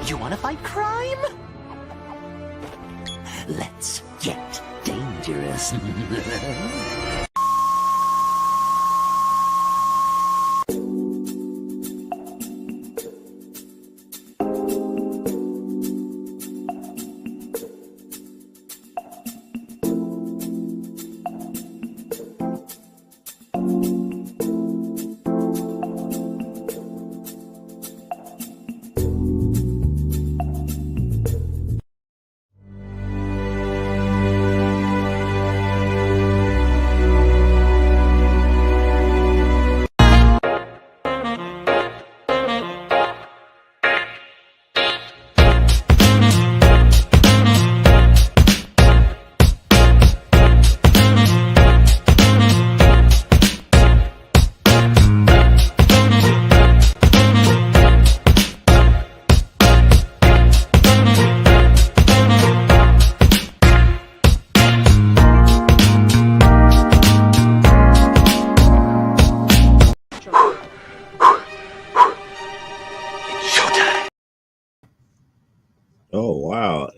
You want to fight crime? Let's get dangerous. Oh, wow.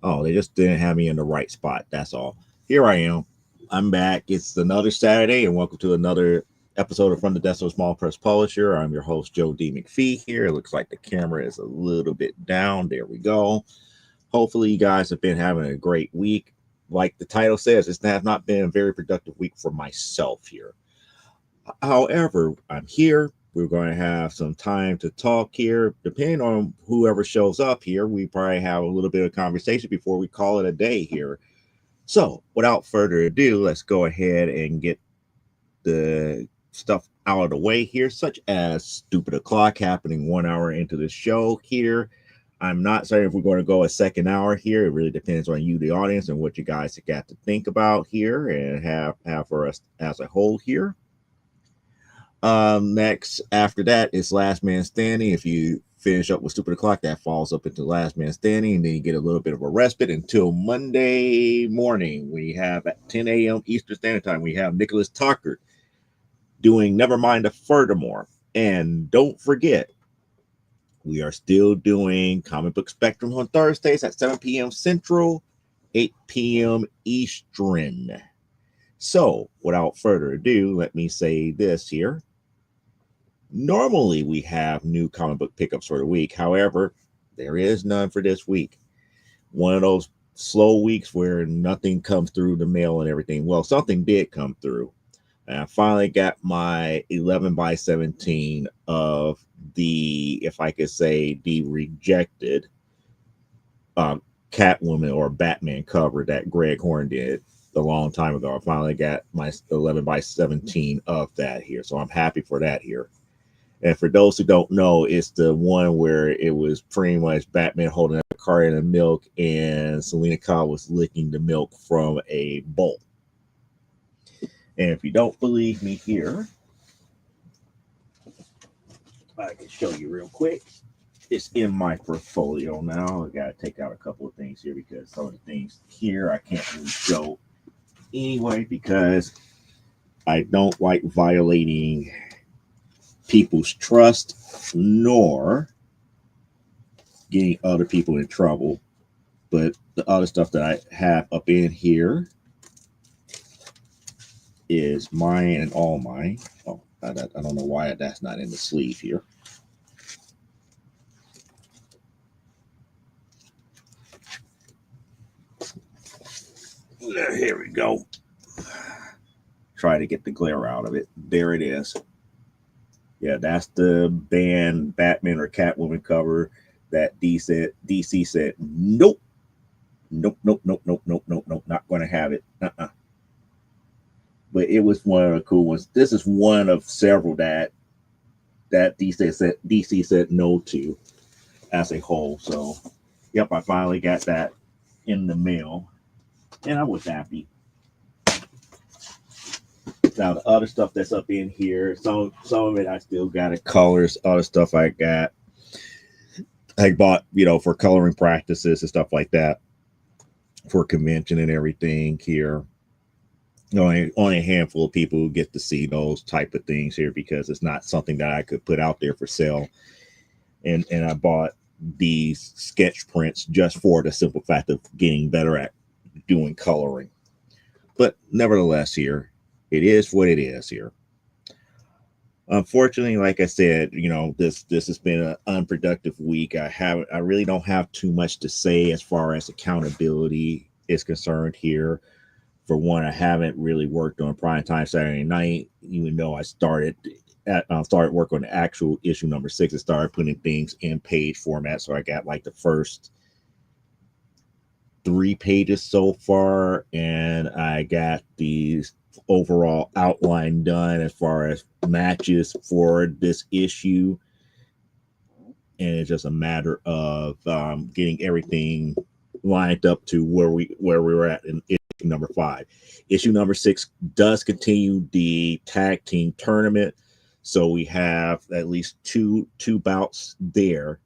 Oh, they just didn't have me in the right spot. That's all. Here I am. I'm back. It's another Saturday, and welcome to another episode of From the Desk of Small Press Publisher. I'm your host, Joe D. McPhee here. It looks like the camera is a little bit down. There we go. Hopefully, you guys have been having a great week. Like the title says, it has not been a very productive week for myself here. However, I'm here. We're going to have some time to talk here. Depending on whoever shows up here, we probably have a little bit of conversation before we call it a day here. So, without further ado, let's go ahead and get the stuff out of the way here, such as Stupid O'Clock happening 1 hour into the show here. I'm not saying if we're going to go a second hour here. It really depends on you, the audience, and what you guys have got to think about here and have for us as a whole here. Next after that is Last Man Standing. If you finish up with Stupid O'Clock, that falls up into Last Man Standing, and then you get a little bit of a respite until Monday morning. We have at 10 a.m. Eastern Standard Time, we have Nicholas Tucker doing Nevermind the Furthermore. And don't forget, we are still doing Comic Book Spectrum on Thursdays at 7 p.m. Central, 8 p.m. Eastern. So, without further ado, let me say this here. Normally, we have new comic book pickups for the week. However, there is none for this week. One of those slow weeks where nothing comes through the mail and everything. Well, something did come through. And I finally got my 11 by 17 of the, if I could say, the rejected Catwoman or Batman cover that Greg Horn did a long time ago. I finally got my 11 by 17 of that here. So I'm happy for that here. And for those who don't know, it's the one where it was pretty much Batman holding a carton of milk and Selena Kyle was licking the milk from a bowl. And if you don't believe me here, I can show you real quick. It's in my portfolio now. I got to take out a couple of things here because some of the things here I can't really show anyway because I don't like violating people's trust nor getting other people in trouble. But the other stuff that I have up in here is mine and all mine. Oh, I don't know why that's not in the sleeve here. Here we go. Try to get the glare out of it. There it is. Yeah, that's the band Batman or Catwoman cover that DC said, nope, not going to have it. But it was one of the cool ones. This is one of several that DC said no to as a whole. So, yep, I finally got that in the mail, and I was happy. Now the other stuff that's up in here, some of it I still got it colors. Other stuff I bought, for coloring practices and stuff like that for convention and everything here. Only a handful of people who get to see those type of things here because it's not something that I could put out there for sale. And I bought these sketch prints just for the simple fact of getting better at doing coloring. But nevertheless, here it is what it is here. Unfortunately, like I said, this has been an unproductive week. I really don't have too much to say as far as accountability is concerned here. For one, I haven't really worked on Prime Time Saturday Night, even though started work on the actual issue number 6 and started putting things in page format. So I got like the first 3 pages so far, and I got the overall outline done as far as matches for this issue. And it's just a matter of getting everything lined up to where we were at in issue number 5. Issue number 6 does continue the tag team tournament, so we have at least two bouts there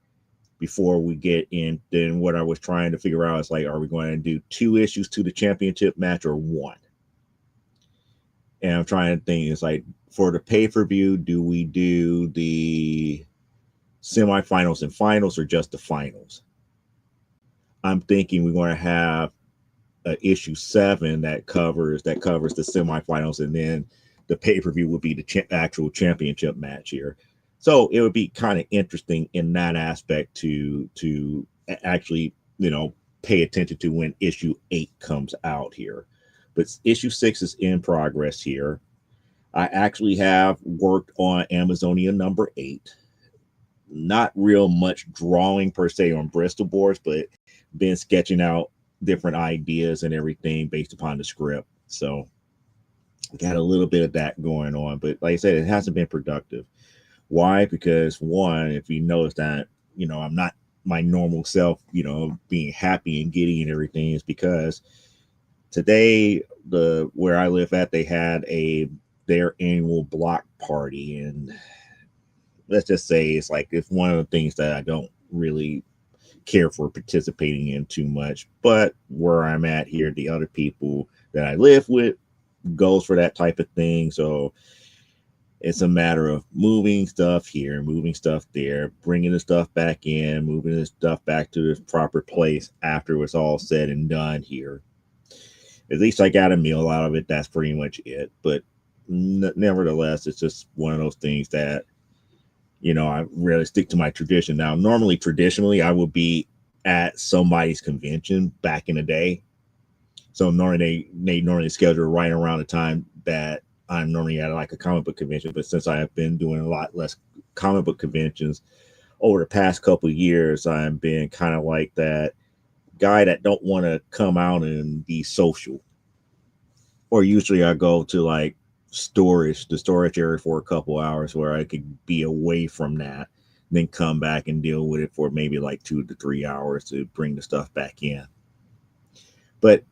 before we get in. Then what I was trying to figure out is like, are we going to do 2 issues to the championship match or 1? And I'm trying to think, it's like, for the pay-per-view, do we do the semifinals and finals or just the finals? I'm thinking we're going to have issue 7 that covers the semifinals, and then the pay-per-view would be the actual championship match here. So it would be kind of interesting in that aspect to actually, pay attention to when issue 8 comes out here. But issue 6 is in progress here. I actually have worked on Amazonia number 8. Not real much drawing per se on Bristol boards, but been sketching out different ideas and everything based upon the script. So got a little bit of that going on. But like I said, it hasn't been productive. Why? Because one, if you notice that, I'm not my normal self, being happy and giddy and everything, is because today, where I live at, they had their annual block party, and let's just say it's one of the things that I don't really care for participating in too much. But where I'm at here, the other people that I live with goes for that type of thing. So it's a matter of moving stuff here, moving stuff there, bringing the stuff back in, moving the stuff back to the proper place after it's all said and done here. At least I got a meal out of it. That's pretty much it. But nevertheless, it's just one of those things that, I really stick to my tradition. Now, traditionally, I would be at somebody's convention back in the day. So normally they normally schedule right around the time that I'm normally at like a comic book convention. But since I have been doing a lot less comic book conventions over the past couple of years, I've been kind of like that guy that don't want to come out and be social. Or usually I go to like the storage area for a couple hours where I could be away from that, then come back and deal with it for maybe like 2 to 3 hours to bring the stuff back in. But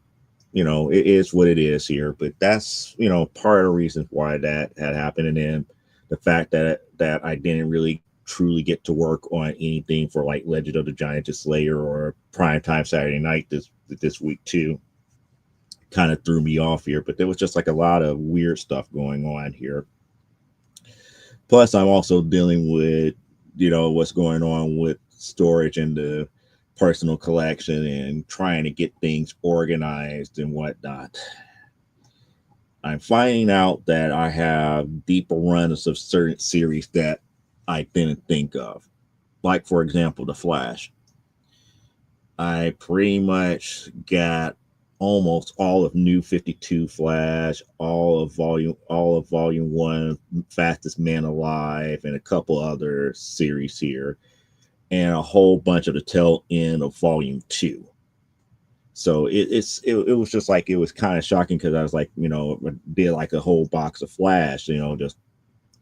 it is what it is here. But that's part of the reasons why that had happened. And then the fact that I didn't really truly get to work on anything for like Legend of the Giant Slayer or Primetime Saturday Night this week too kind of threw me off here. But there was just like a lot of weird stuff going on here. Plus, I'm also dealing with what's going on with storage and the personal collection and trying to get things organized and whatnot. I'm finding out that I have deeper runs of certain series that I didn't think of. Like, for example, The Flash. I pretty much got almost all of New 52 Flash, all of volume 1, Fastest Man Alive, and a couple other series here, and a whole bunch of the tail end of volume 2. So it was just like, it was kind of shocking because I was like, did like a whole box of Flash, just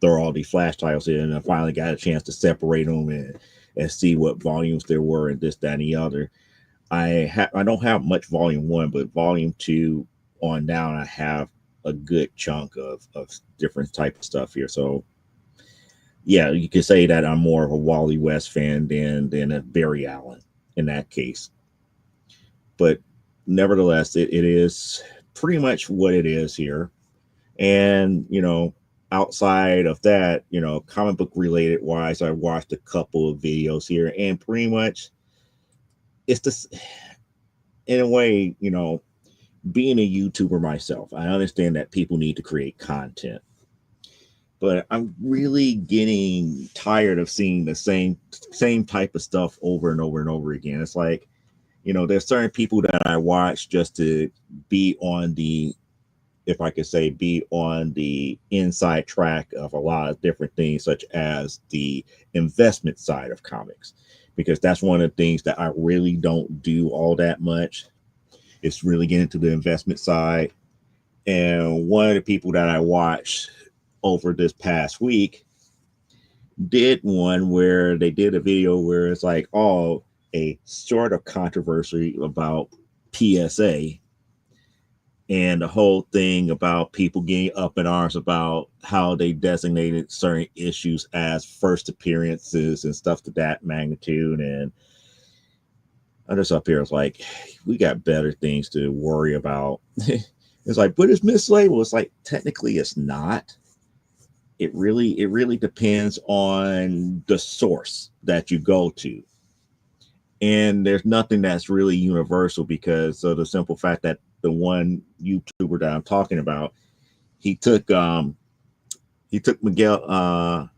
throw all these Flash titles in, and I finally got a chance to separate them and see what volumes there were and this, that, and the other. I don't have much volume 1, but volume 2 on down, I have a good chunk of different type of stuff here. So yeah, you could say that I'm more of a Wally West fan than a Barry Allen in that case. But nevertheless, it is pretty much what it is here. And, outside of that, comic book related wise, I watched a couple of videos here, and pretty much it's this, in a way, being a YouTuber myself, I understand that people need to create content, but I'm really getting tired of seeing the same type of stuff over and over and over again. It's like, there's certain people that I watch just to be on the, if I could say, be on the inside track of a lot of different things, such as the investment side of comics, because that's one of the things that I really don't do all that much. It's really getting into the investment side. And one of the people that I watched over this past week did one where they did a video where it's like, oh, a sort of controversy about PSA and the whole thing about people getting up in arms about how they designated certain issues as first appearances and stuff to that magnitude. And I'm just up here, it's like, we got better things to worry about. It's like, but it's mislabeled. It's like, technically it's not. It really depends on the source that you go to. And there's nothing that's really universal, because of the simple fact that the one YouTuber that I'm talking about, he took Miguel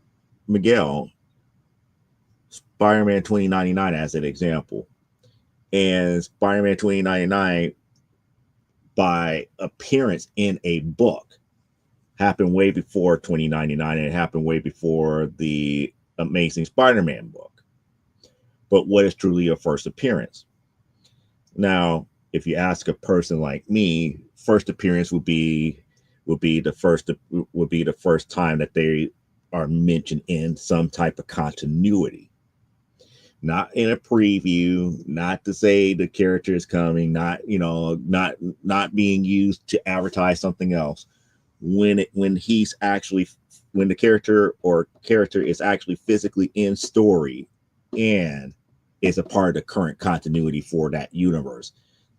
Spider-Man 2099 as an example. And Spider-Man 2099, by appearance in a book, happened way before 2099, and it happened way before the Amazing Spider-Man book. But what is truly a first appearance? Now, if you ask a person like me, first appearance would be the first time that they are mentioned in some type of continuity. Not in a preview, not to say the character is coming, not being used to advertise something else. When the character is actually physically in story and is a part of the current continuity for that universe,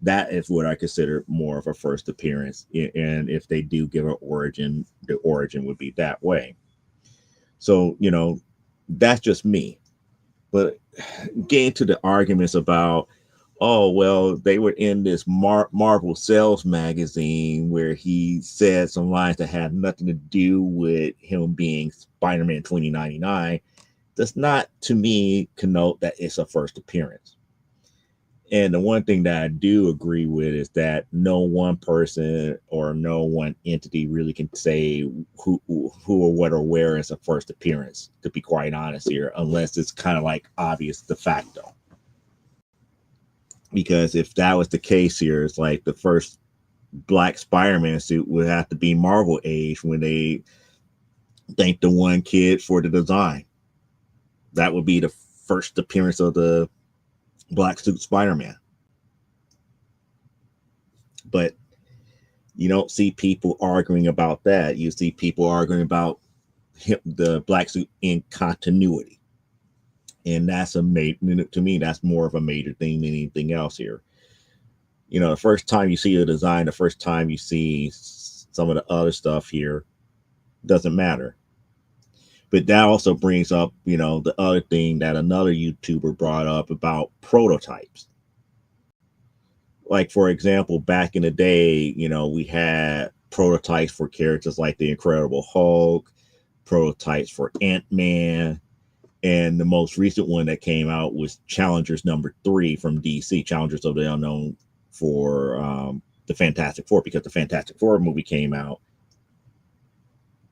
that is what I consider more of a first appearance. And if they do give an origin, the origin would be that way. So, that's just me. But getting to the arguments about, oh, well, they were in this Marvel Sales magazine where he said some lines that had nothing to do with him being Spider-Man 2099, does not, to me, connote that it's a first appearance. And the one thing that I do agree with is that no one person or no one entity really can say who or what or where is a first appearance, to be quite honest here, unless it's kind of like obvious de facto. Because if that was the case here, it's like the first black Spider-Man suit would have to be Marvel age when they thank the one kid for the design. That would be the first appearance of the black suit Spider-Man. But you don't see people arguing about that. You see people arguing about the black suit in continuity. And that's to me, that's more of a major thing than anything else here. The first time you see the design, the first time you see some of the other stuff here, doesn't matter. But that also brings up, the other thing that another YouTuber brought up about prototypes. Like, for example, back in the day, we had prototypes for characters like the Incredible Hulk, prototypes for Ant-Man, and the most recent one that came out was Challengers #3 from DC, Challengers of the Unknown, for the Fantastic Four, because the Fantastic Four movie came out.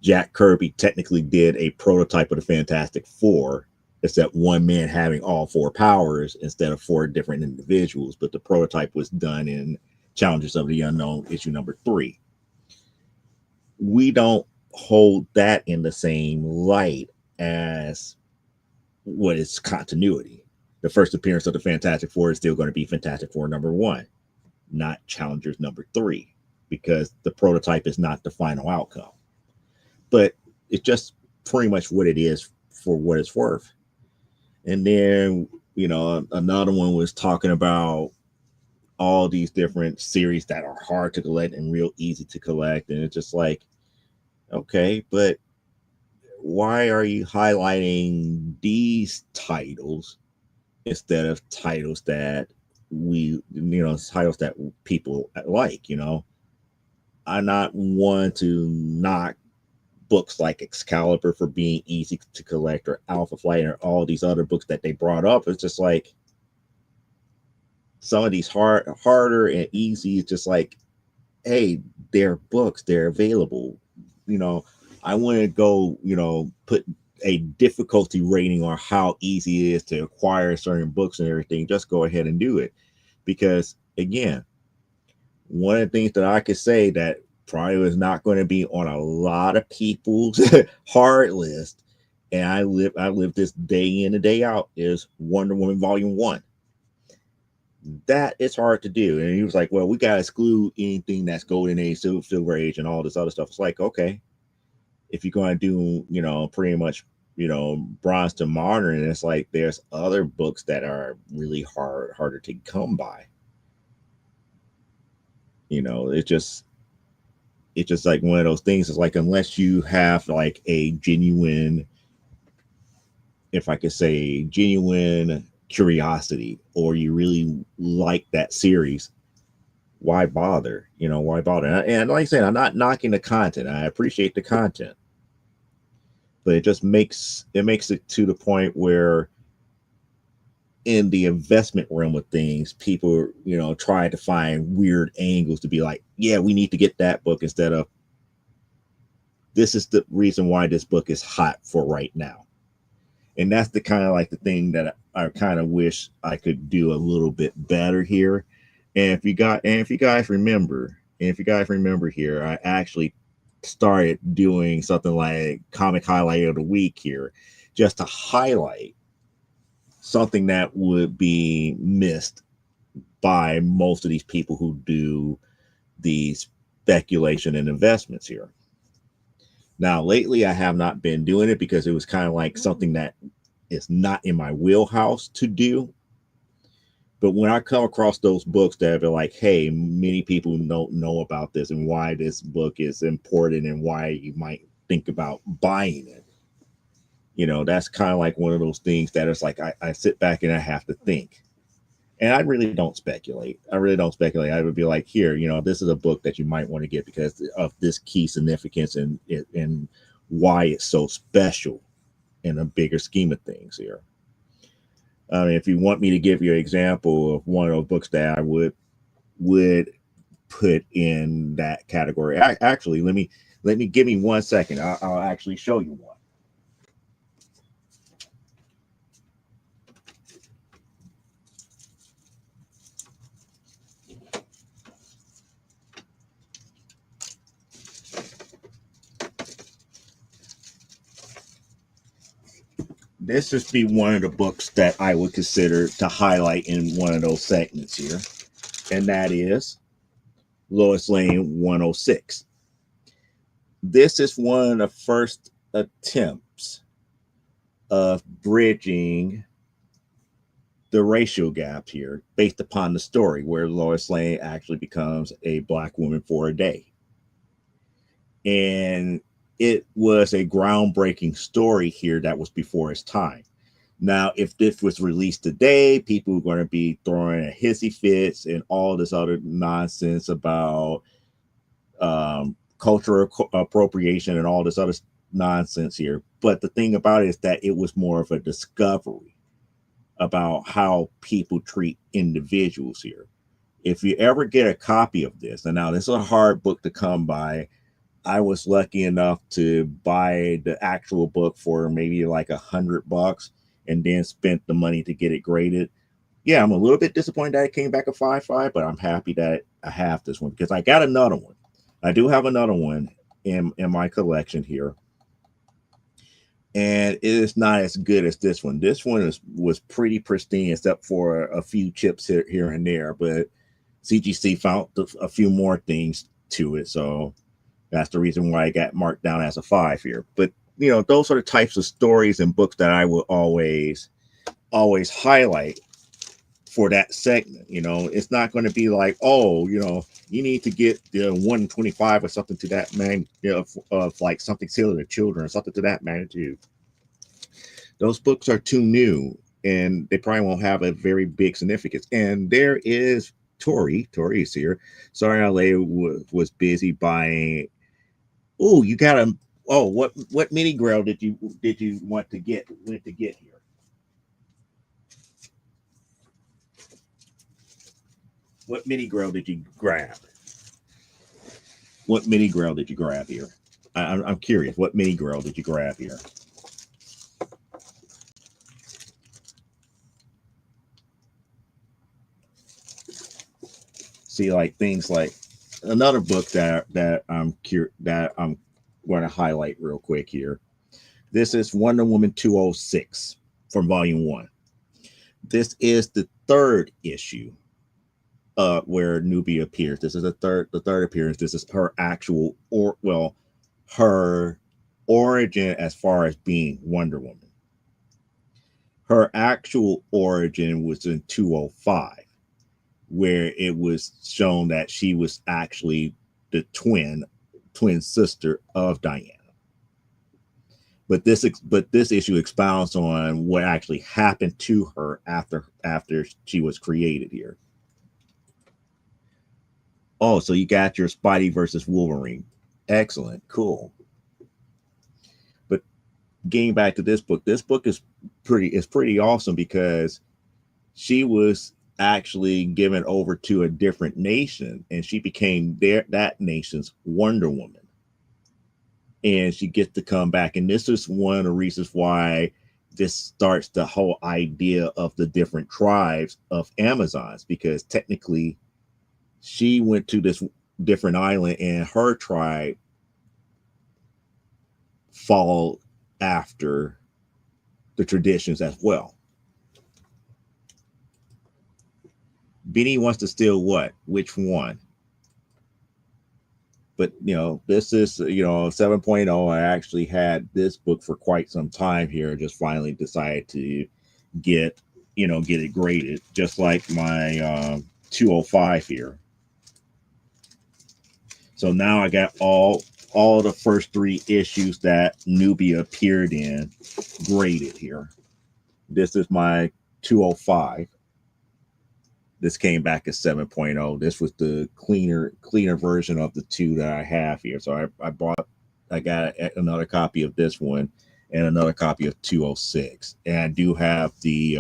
Jack Kirby technically did a prototype of the Fantastic Four, except one man having all four powers instead of four different individuals. But the prototype was done in Challengers of the Unknown issue #3. We don't hold that in the same light as what is continuity. The first appearance of the Fantastic Four is still going to be Fantastic Four #1, not Challengers #3, because the prototype is not the final outcome. But it's just pretty much what it is for what it's worth. And then, another one was talking about all these different series that are hard to collect and real easy to collect. And it's just like, okay, but why are you highlighting these titles instead of titles that titles that people like? I'm not one to knock books like Excalibur for being easy to collect, or Alpha Flight, or all these other books that they brought up. It's just like some of these harder and easy. It's just like, hey, they're books, they're available. I want to go, put a difficulty rating on how easy it is to acquire certain books and everything. Just go ahead and do it. Because again, one of the things that I could say that probably was not going to be on a lot of people's hard list, and I live this day in and day out, is Wonder Woman Volume 1. That is hard to do. And he was like, well, we got to exclude anything that's Golden Age, Silver Age, and all this other stuff. It's like, okay, if you're going to do, pretty much, bronze to modern, it's like there's other books that are really harder to come by. It's just like one of those things. It's like, unless you have like a genuine, if I could say, genuine curiosity, or you really like that series, why bother? Why bother? And like I said, I'm not knocking the content. I appreciate the content, but it just makes it to the point where, in the investment realm of things, people, try to find weird angles to be like, yeah, we need to get that book, instead of, this is the reason why this book is hot for right now. And that's the kind of like the thing that I kind of wish I could do a little bit better here. And if you guys remember here, I actually started doing something like Comic Highlight of the Week here, just to highlight something that would be missed by most of these people who do these speculation and investments here. Now, lately, I have not been doing it because it was kind of like something that is not in my wheelhouse to do. But when I come across those books that are like, hey, many people don't know about this and why this book is important and why you might think about buying it, that's kind of like one of those things that is like, I sit back and I have to think. And I really don't speculate. I would be like, here, this is a book that you might want to get because of this key significance and why it's so special in a bigger scheme of things here. I mean, if you want me to give you an example of one of those books that I would put in that category, actually, let me give me 1 second. I'll actually show you one. This just be one of the books that I would consider to highlight in one of those segments here, and that is Lois Lane 106. This is one of the first attempts of bridging the racial gap here based upon the story where Lois Lane actually becomes a Black woman for a day. And it was a groundbreaking story here that was before its time. Now, if this was released today, people were going to be throwing a hissy fits and all this other nonsense about cultural appropriation and all this other nonsense here. But the thing about it is that it was more of a discovery about how people treat individuals here. If you ever get a copy of this, and now this is a hard book to come by. I was lucky enough to buy the actual book for maybe like $100 and then spent the money to get it graded. Yeah, I'm a little bit disappointed that it came back a 5.5, but I'm happy that I have this one because I got another one. I do have another one in my collection here. And it is not as good as this one. This one was pretty pristine, except for a few chips here and there. But CGC found a few more things to it. So that's the reason why I got marked down as a 5 here. But, those are the types of stories and books that I will always highlight for that segment. You know, it's not going to be like, oh, you know, you need to get the 125 or something to that man, you know, of like something similar to children or something to that magnitude. Those books are too new and they probably won't have a very big significance. And there is Tori is here. Sorry, was busy buying. Oh, you got a. Oh, what mini grill did you want to get here? What mini grill did you grab? What mini grill did you grab here? I'm curious. What mini grill did you grab here? See, like things like another book that I'm going to highlight real quick here. This is Wonder Woman 206 from Volume 1. This is the third issue where Nubia appears. This is the third appearance. This is her actual her origin as far as being Wonder Woman. Her actual origin was in 205, where it was shown that she was actually the twin sister of Diana. But this issue expounds on what actually happened to her after she was created here. Oh, so you got your Spidey versus Wolverine. Excellent, cool. But getting back to this book is pretty awesome because she was actually given over to a different nation and she became that nation's Wonder Woman. And she gets to come back. And this is one of the reasons why this starts the whole idea of the different tribes of Amazons, because technically she went to this different island and her tribe followed after the traditions as well. Beanie wants to steal what? Which one? But, you know, this is, 7.0. I actually had this book for quite some time here. Just finally decided to get it graded, just like my 205 here. So now I got all the first 3 issues that Nubia appeared in graded here. This is my 205. This came back as 7.0. This was the cleaner version of the 2 that I have here. So I got another copy of this one and another copy of 206. And I do have the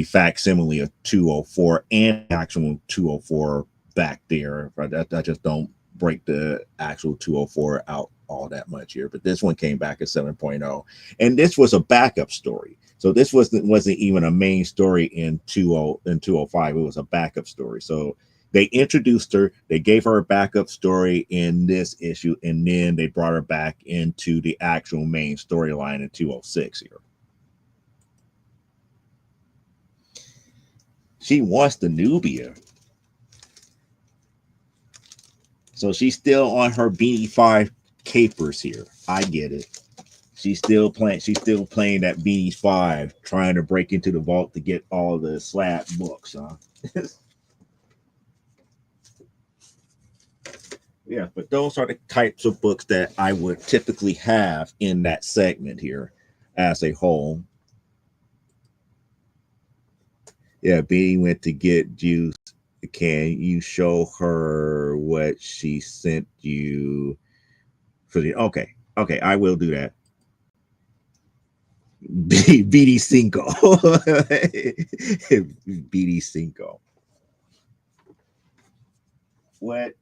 facsimile of 204 and actual 204 back there. I just don't break the actual 204 out all that much here. But this one came back as 7.0. And this was a backup story. So this wasn't even a main story in 205. It was a backup story. So they introduced her, they gave her a backup story in this issue, and then they brought her back into the actual main storyline in 206 here. She wants the Nubia. So she's still on her Beanie 5 capers here. I get it. She's still playing that Beanie 5, trying to break into the vault to get all the slab books, huh? Yeah, but those are the types of books that I would typically have in that segment here as a whole. Yeah, Beanie went to get juice. Can you show her what she sent you for the okay, I will do that. BD Cinco. BD Cinco. What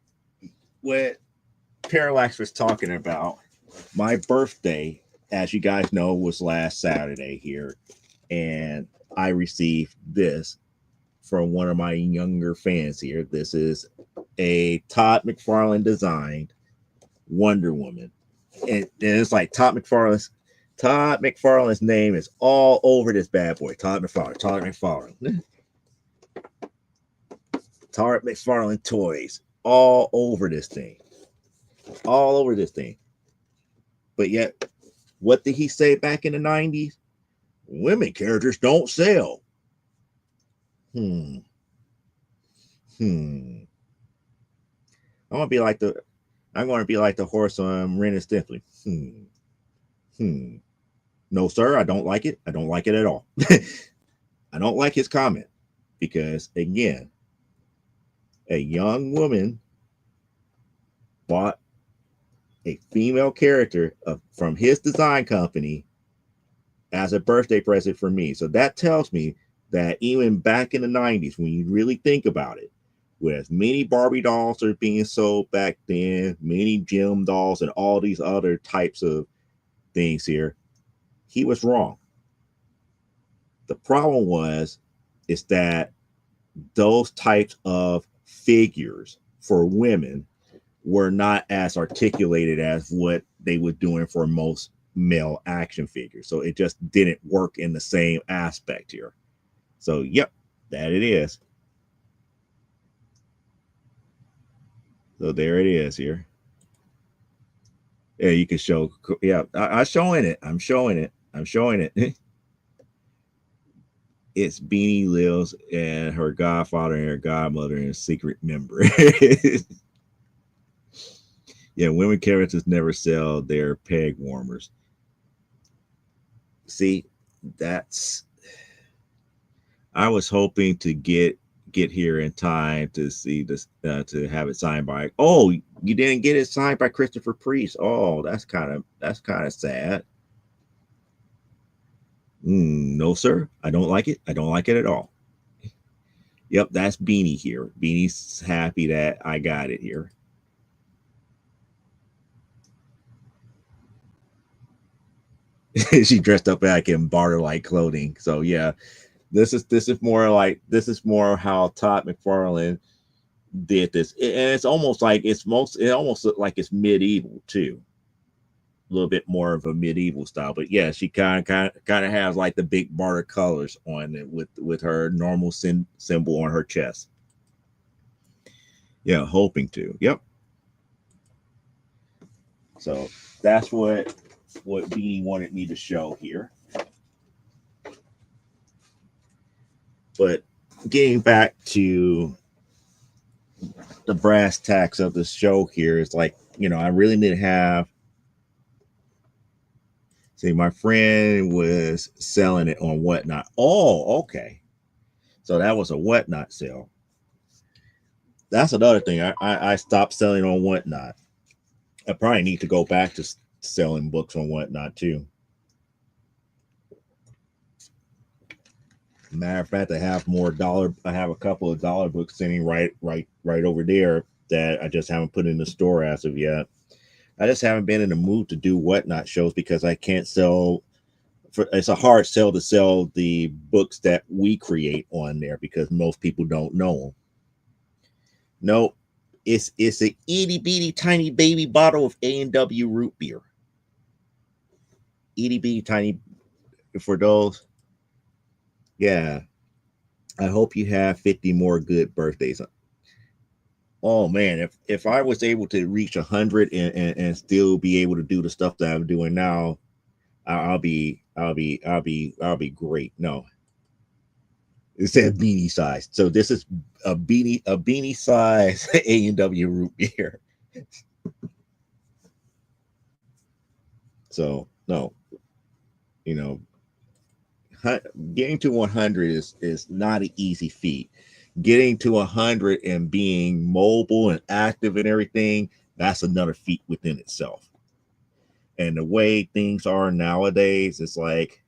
Parallax was talking about, my birthday, as you guys know, was last Saturday here, and I received this from one of my younger fans here. This is a Todd McFarlane designed Wonder Woman, and it's like Todd McFarlane's name is all over this bad boy. Todd McFarlane. Todd McFarlane toys all over this thing. But yet, what did he say back in the 90s? Women characters don't sell. Hmm. Hmm. I'm gonna be like the I'm gonna be like the horse on Ren and Stimpy. Hmm. Hmm. No, sir, I don't like it. I don't like it at all. I don't like his comment because again, a young woman bought a female character from his design company as a birthday present for me. So that tells me that even back in the 90s, when you really think about it, with many Barbie dolls are being sold back then, many Gem dolls, and all these other types of things here, he was wrong. The problem is that those types of figures for women were not as articulated as what they were doing for most male action figures. So it just didn't work in the same aspect here. So, yep, that it is. So there it is here. Yeah, you can show. Yeah, I'm showing it. I'm showing it. I'm showing it. It's Beanie Lives and her godfather and her godmother and a secret member. Yeah, women characters never sell their peg warmers. See, that's I was hoping to get here in time to see this to have it signed by. Oh, you didn't get it signed by Christopher Priest. Oh, that's kind of sad. No, sir, I don't like it. I don't like it at all. Yep, that's Beanie here. Beanie's happy that I got it here. She dressed up like in barter like clothing. So yeah, this is more how Todd McFarlane did this, and it's almost like it almost looked like it's medieval too, a little bit more of a medieval style. But yeah, she kind of has like the big barter colors on it with her normal symbol on her chest. Yeah, hoping to. Yep. So that's what Beanie wanted me to show here. But getting back to the brass tacks of the show here is like, I really need to have. See, my friend was selling it on Whatnot. Oh, okay. So that was a Whatnot sale. That's another thing. I stopped selling on Whatnot. I probably need to go back to selling books on Whatnot too. Matter of fact, I have more dollar. I have a couple of dollar books sitting right over there that I just haven't put in the store as of yet. I just haven't been in the mood to do Whatnot shows because I can't sell. It's a hard sell to sell the books that we create on there because most people don't know them. No, it's a itty bitty tiny baby bottle of A&W root beer. Itty bitty tiny for those. Yeah, I hope you have 50 more good birthdays. Oh man, if I was able to reach 100 and still be able to do the stuff that I'm doing now, I'll be great. No, it said beanie size. So this is a beanie size A&W root beer. So no, you know, getting to 100 is not an easy feat. Getting to 100 and being mobile and active and everything, that's another feat within itself. And the way things are nowadays, it's like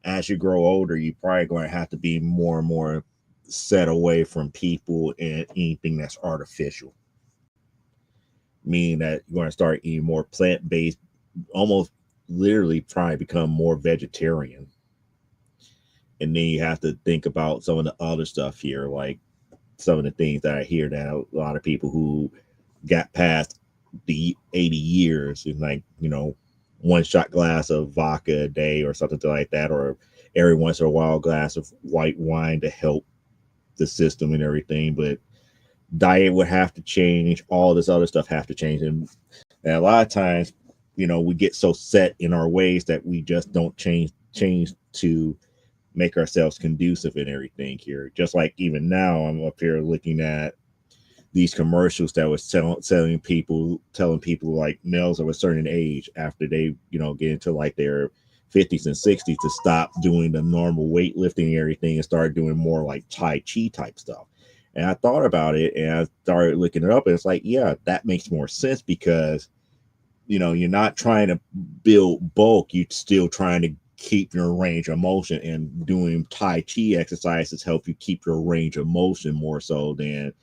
as you grow older, you probably going to have to be more and more set away from people and anything that's artificial. Meaning that you're going to start eating more plant based, almost literally trying to become more vegetarian. And then you have to think about some of the other stuff here, like some of the things that I hear that a lot of people who got past the 80 years is like, one shot glass of vodka a day or something like that, or every once in a while a glass of white wine to help the system and everything. But diet would have to change, all this other stuff have to change. And a lot of times, we get so set in our ways that we just don't change to make ourselves conducive and everything here. Just like even now, I'm up here looking at these commercials that was telling people like males of a certain age after they, get into like their 50s and 60s to stop doing the normal weightlifting and everything and start doing more like Tai Chi type stuff. And I thought about it and I started looking it up, and it's like, yeah, that makes more sense because, you're not trying to build bulk, you're still trying to keep your range of motion, and doing Tai Chi exercises help you keep your range of motion more so than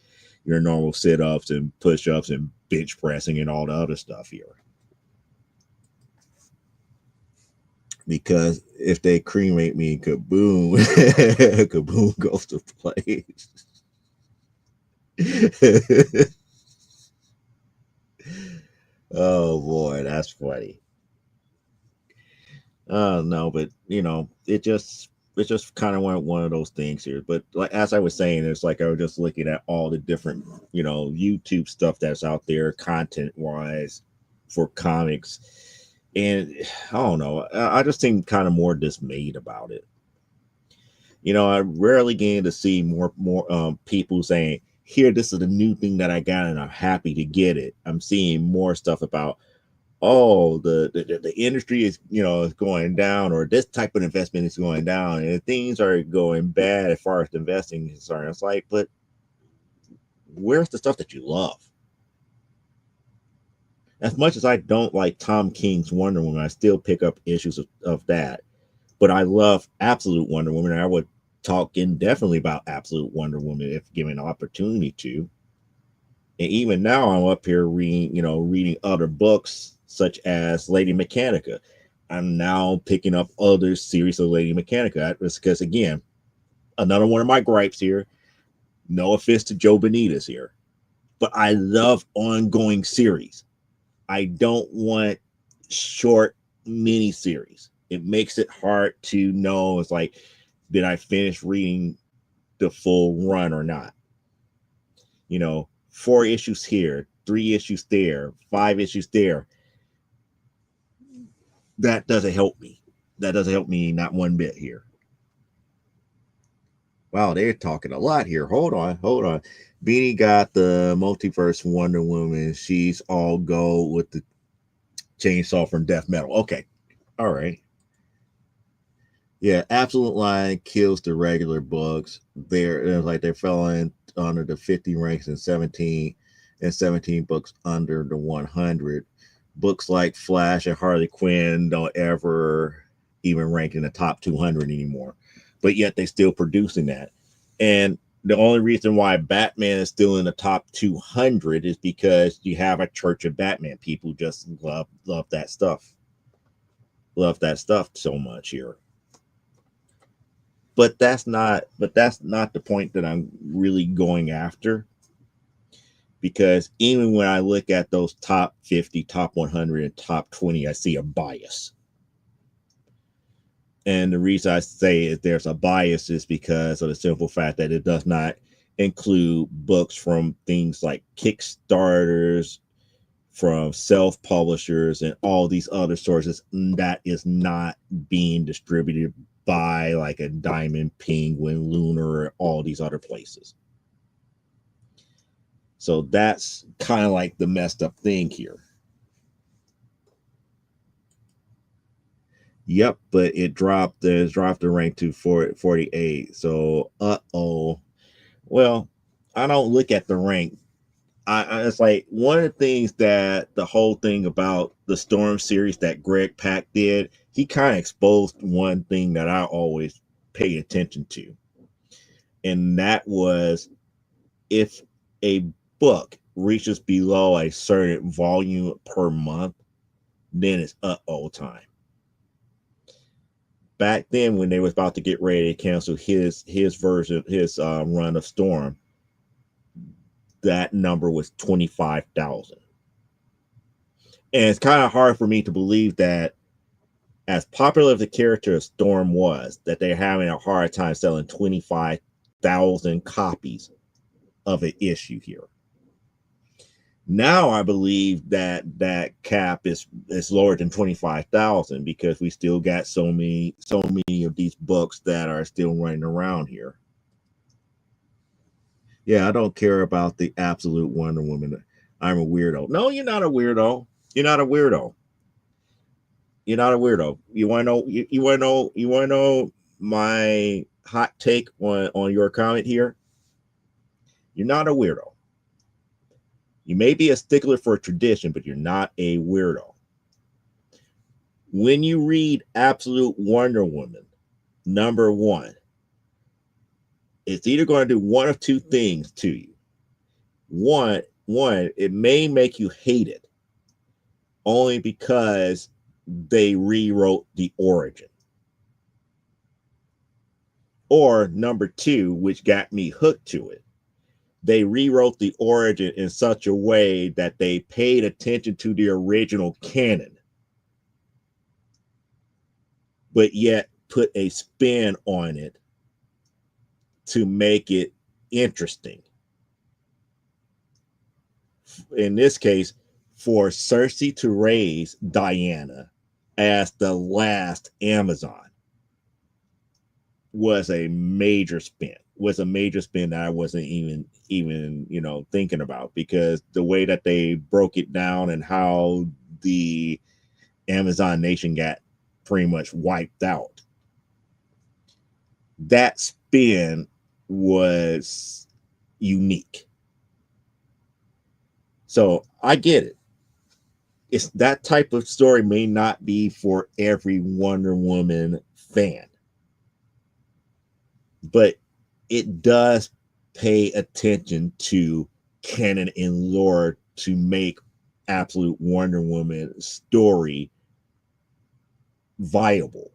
your normal sit-ups and push-ups and bench pressing and all the other stuff here. Because if they cremate me, kaboom, kaboom goes to place. Oh boy, that's funny. No, but it just kind of one of those things here. But like as I was saying, it's like I was just looking at all the different YouTube stuff that's out there, content wise, for comics, and I don't know. I just seem kind of more dismayed about it. I rarely get to see more people saying, "Here, this is the new thing that I got, and I'm happy to get it." I'm seeing more stuff about, oh, the industry is going down, or this type of investment is going down, and things are going bad as far as investing is concerned. It's like, but where's the stuff that you love? As much as I don't like Tom King's Wonder Woman, I still pick up issues of that. But I love Absolute Wonder Woman, and I would talk indefinitely about Absolute Wonder Woman if given an opportunity to. And even now, I'm up here reading other books such as Lady Mechanica. I'm now picking up other series of Lady Mechanica because, again, another one of my gripes here. No offense to Joe Benitez here, but I love ongoing series. I don't want short mini series. It makes it hard to know. It's like, did I finish reading the full run or not? 4 issues here, 3 issues there, 5 issues there. That doesn't help me. That doesn't help me not one bit here. Wow, they're talking a lot here. Hold on. Beanie got the multiverse Wonder Woman. She's all gold with the chainsaw from Death Metal. Okay. All right. Yeah, Absolute Line kills the regular books. They're like they fell in under the 50 ranks and 17 books under the 100. Books like Flash and Harley Quinn don't ever even rank in the top 200 anymore, but yet they still producing that. And the only reason why Batman is still in the top 200 is because you have a Church of Batman. People just love that stuff. Love that stuff so much here. But that's not the point that I'm really going after. Because even when I look at those top 50, top 100, and top 20, I see a bias. And the reason I say there's a bias is because of the simple fact that it does not include books from things like Kickstarters, from self-publishers, and all these other sources that is not being distributed by like a Diamond, Penguin, Lunar, or all these other places. So that's kind of like the messed up thing here. Yep, but it dropped the rank to 48. So well, I don't look at the rank. It's like one of the things that the whole thing about the Storm series that Greg Pak did, he kind of exposed one thing that I always pay attention to. And that was, if a book reaches below a certain volume per month, then it's time. Back then, when they was about to get ready to cancel his version, his run of Storm, that number was 25,000. And it's kind of hard for me to believe that, as popular as the character of Storm was, that they're having a hard time selling 25,000 copies of an issue here. Now I believe that that cap is lower than 25,000 because we still got so many of these books that are still running around here. Yeah, I don't care about the absolute Wonder Woman. I'm a weirdo. No, you're not a weirdo. You're not a weirdo. You're not a weirdo. You want to know? You want to know? You want to know my hot take on your comment here? You're not a weirdo. You may be a stickler for tradition, but you're not a weirdo. When you read Absolute Wonder Woman, number one, it's either going to do one of two things to you. One, it may make you hate it only because they rewrote the origin. Or number two, which got me hooked to it, they rewrote the origin in such a way that they paid attention to the original canon, but yet put a spin on it to make it interesting. In this case, for Cersei to raise Diana as the last Amazon was a major spin. Was a major spin that I wasn't even thinking about, because the way that they broke it down and how the Amazon nation got pretty much wiped out. That spin was unique. So I get it. It's that type of story may not be for every Wonder Woman fan, but it does pay attention to canon and lore to make Absolute Wonder Woman story viable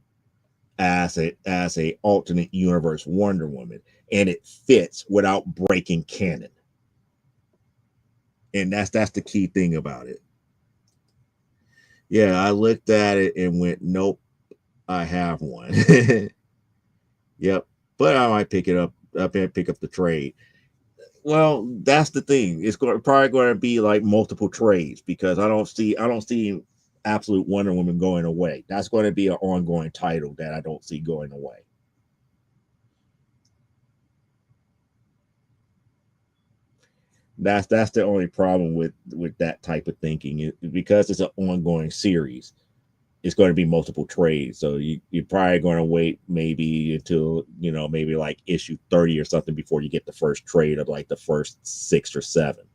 as a alternate universe Wonder Woman, and it fits without breaking canon. And that's the key thing about it. Yeah, I looked at it and went, nope, I have one. Yep, but I might pick it up. I pick up the trade. Well, that's the thing. It's probably going to be like multiple trades, because I don't see Absolute Wonder Woman going away. That's going to be an ongoing title that I don't see going away. That's the only problem with that type of thinking, because it's an ongoing series. It's going to be multiple trades, so you're probably going to wait maybe until maybe like issue 30 or something before you get the first trade of like the first 6 or 7.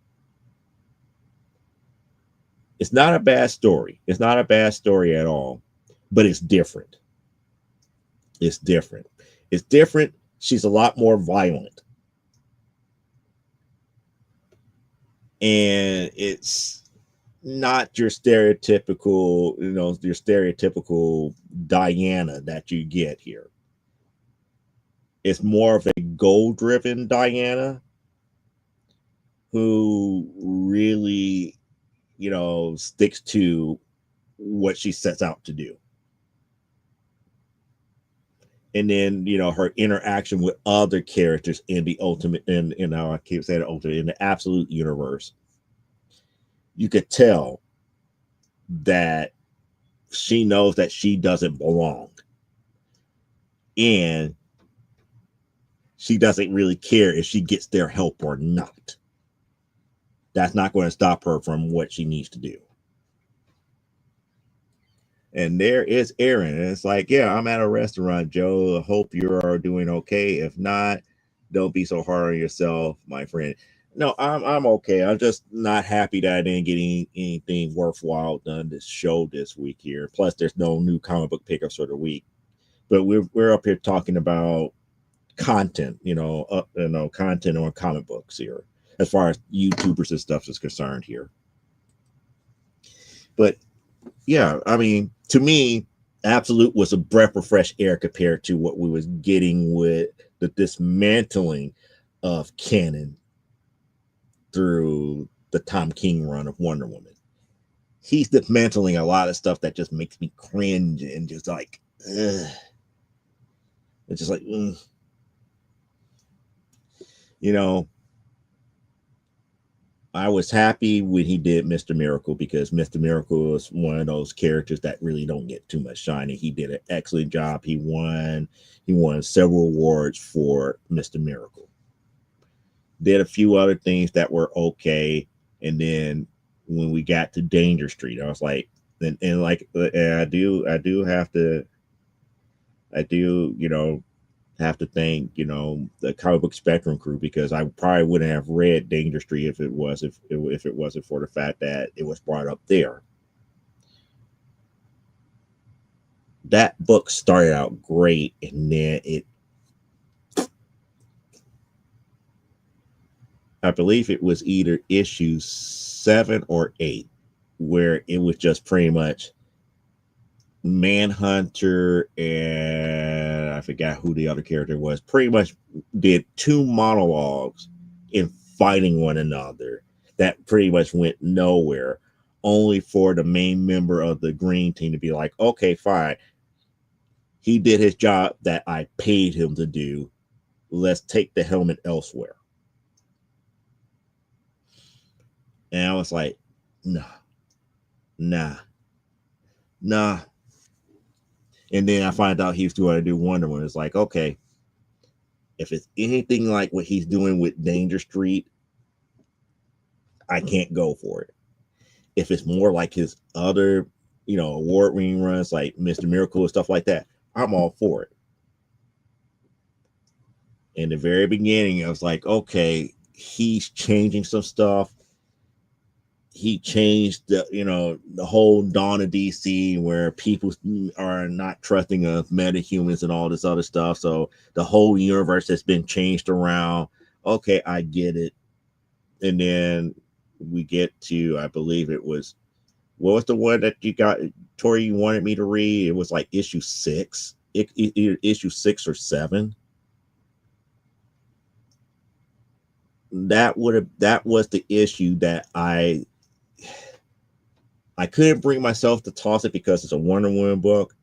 It's not a bad story. It's not a bad story at all, but it's different. It's different. It's different. She's a lot more violent, and it's not your stereotypical Diana that you get here. It's more of a goal-driven Diana who really, sticks to what she sets out to do. And then, her interaction with other characters in the ultimate, in I keep saying ultimate, in the absolute universe, you could tell that she knows that she doesn't belong, and she doesn't really care if she gets their help or not. That's not going to stop her from what she needs to do. And there is Aaron, and it's like, yeah, I'm at a restaurant, Joe. I hope you're doing okay. If not, don't be so hard on yourself, my friend. No, I'm okay. I'm just not happy that I didn't get anything worthwhile done this show this week here. Plus, there's no new comic book pickups for the week. But we're up here talking about content, content on comic books here, as far as YouTubers and stuff is concerned here. But yeah, I mean, to me, Absolute was a breath of fresh air compared to what we was getting with the dismantling of canon through the Tom King run of Wonder Woman. He's dismantling a lot of stuff that just makes me cringe and just like, ugh. It's just like, you know, I was happy when he did Mr. Miracle because Mr. Miracle is one of those characters that really don't get too much shine, and he did an excellent job. He won several awards for Mr. Miracle. Did a few other things that were okay, and then when we got to Danger Street, I was like, and like, and I do have to, have to thank the comic book Spectrum crew because I probably wouldn't have read Danger Street if it wasn't for the fact that it was brought up there. That book started out great, and then I believe it was either issue 7 or 8 where it was just pretty much Manhunter and I forgot who the other character was, pretty much did 2 monologues in fighting one another that pretty much went nowhere, only for the main member of the green team to be like, okay, fine. He did his job that I paid him to do. Let's take the helmet elsewhere. And I was like, nah, nah, nah. And then I find out he's going to do Wonder Woman. It's like, okay, if it's anything like what he's doing with Danger Street, I can't go for it. If it's more like his other, award-winning runs like Mr. Miracle and stuff like that, I'm all for it. In the very beginning, I was like, okay, he's changing some stuff. He changed the whole Dawn of DC where people are not trusting of metahumans and all this other stuff. So the whole universe has been changed around. Okay, I get it. And then we get to, I believe it was, what was the one that you got, Tori, you wanted me to read? It was like issue 6, either issue 6 or 7. That was the issue that I couldn't bring myself to toss it because it's a Wonder Woman book.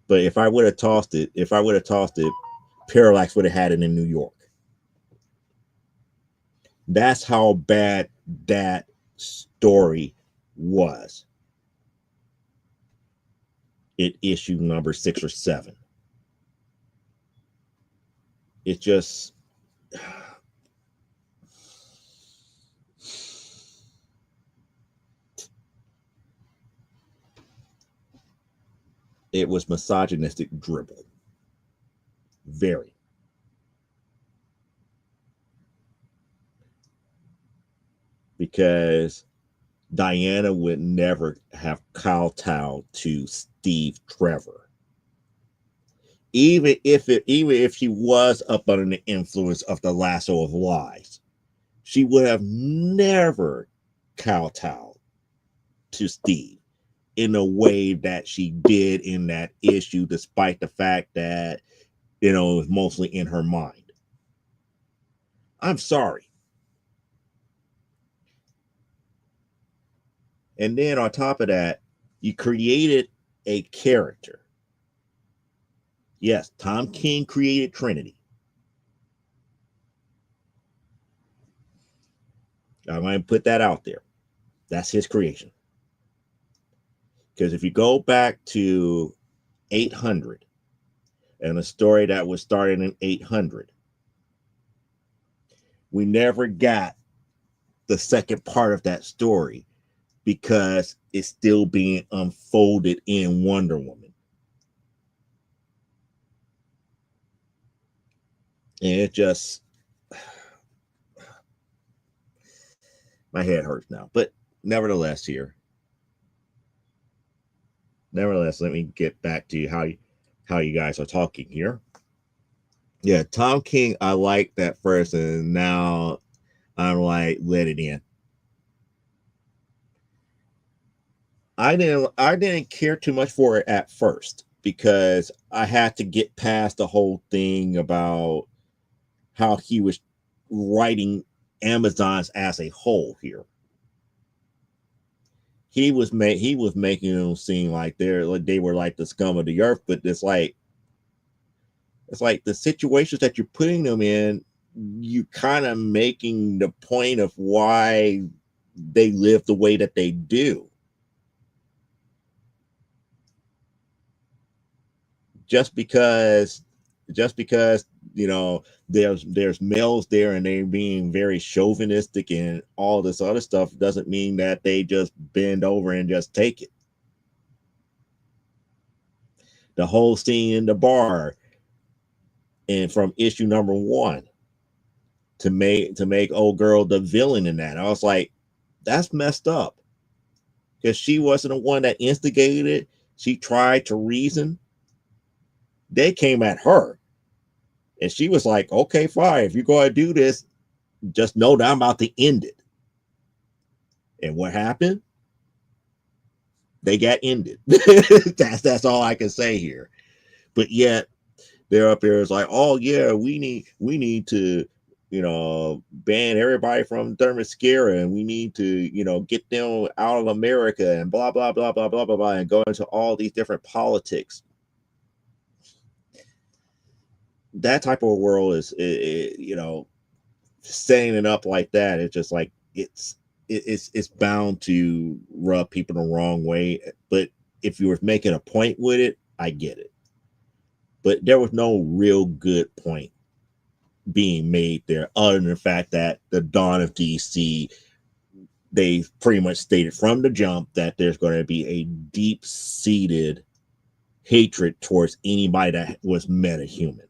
But if I would have tossed it, Parallax would have had it in New York. That's how bad that story was. It issue number 6 or 7. It just it was misogynistic dribble. Very. Because Diana would never have kowtowed to Steve Trevor. Even if she was up under the influence of the lasso of lies, she would have never kowtowed to Steve in a way that she did in that issue, despite the fact that, it was mostly in her mind. I'm sorry. And then on top of that, you created a character. Yes, Tom King created Trinity. I'm going to put that out there. That's his creation. Because if you go back to 800 and a story that was started in 800, we never got the second part of that story because it's still being unfolded in Wonder Woman. And it just, my head hurts now. But nevertheless, let me get back to how you guys are talking here. Yeah, Tom King, I like that first, and now I'm like, let it in. I didn't care too much for it at first because I had to get past the whole thing about how he was writing Amazons as a whole here. He was making them seem like they were like the scum of the earth, but it's like the situations that you're putting them in you kind of making the point of why they live the way that they do. Just because just because there's males there and they're being very chauvinistic and all this other stuff doesn't mean that they just bend over and just take it. The whole scene in the bar, and from issue number 1, to make old girl the villain in that, I was like, that's messed up, because she wasn't the one that instigated it. She tried to reason. They came at her, and she was like, okay, fine, if you're going to do this, just know that I'm about to end it. And what happened? They got ended. That's all I can say here. But yet they're up here, it's like, oh yeah, we need to ban everybody from Themyscira, and we need to get them out of America, and blah blah blah blah blah blah blah, and go into all these different politics. That type of world is setting it up like that. It's just like it's bound to rub people the wrong way. But if you were making a point with it, I get it. But there was no real good point being made there, other than the fact that the dawn of DC, they pretty much stated from the jump that there's going to be a deep-seated hatred towards anybody that was metahuman.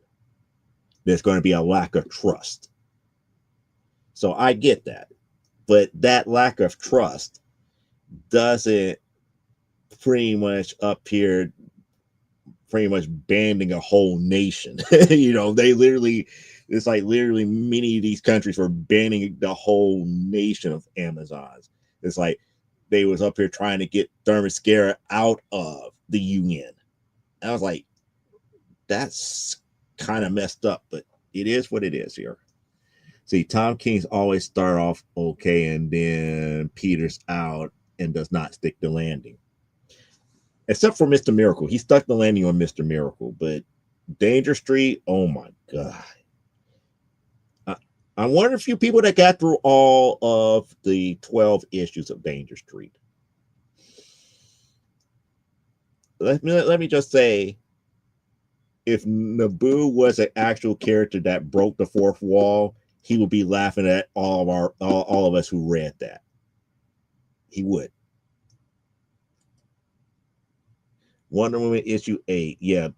There's going to be a lack of trust. So I get that. But that lack of trust doesn't pretty much appear pretty much banning a whole nation. They literally, it's like literally many of these countries were banning the whole nation of Amazons. It's like they was up here trying to get Themyscira out of the UN. And I was like, that's kind of messed up, but it is what it is here. See, Tom King's always start off okay and then peters out and does not stick the landing. Except for Mr. Miracle. He stuck the landing on Mr. Miracle, but Danger Street, oh my God. I'm one of the few people that got through all of the 12 issues of Danger Street. Let me just say, if Naboo was an actual character that broke the fourth wall, he would be laughing at all of us who read that. He would. Wonder Woman issue 8, yeah.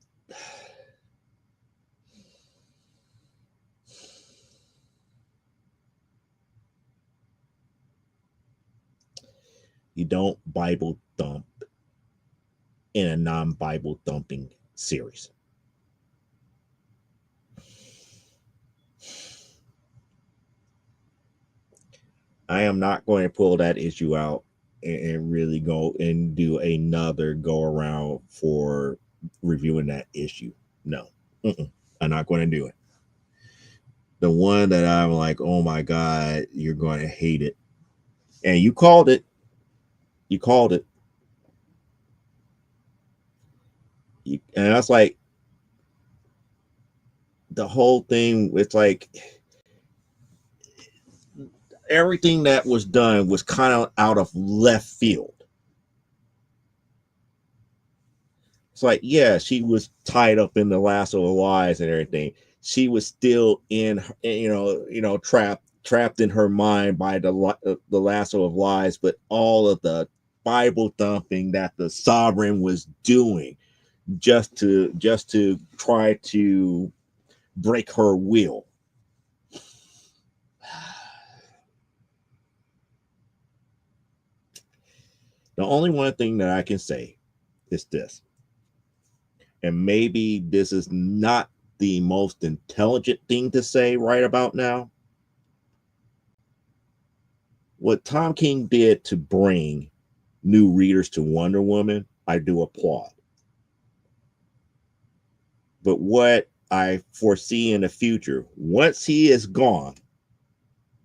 You don't Bible thump in a non-Bible thumping series. I am not going to pull that issue out and really go and do another go around for reviewing that issue. No, I'm not going to do it. The one that I'm like, oh my God, you're going to hate it. And you called it. You called it. And I was like, the whole thing, it's like everything that was done was kind of out of left field. It's like, yeah, she was tied up in the lasso of lies and everything. She was still in, trapped in her mind by the lasso of lies. But all of the Bible thumping that the Sovereign was doing, just to try to break her will. The only one thing that I can say is this, and maybe this is not the most intelligent thing to say right about now. What Tom King did to bring new readers to Wonder Woman, I do applaud. But what I foresee in the future, once he is gone,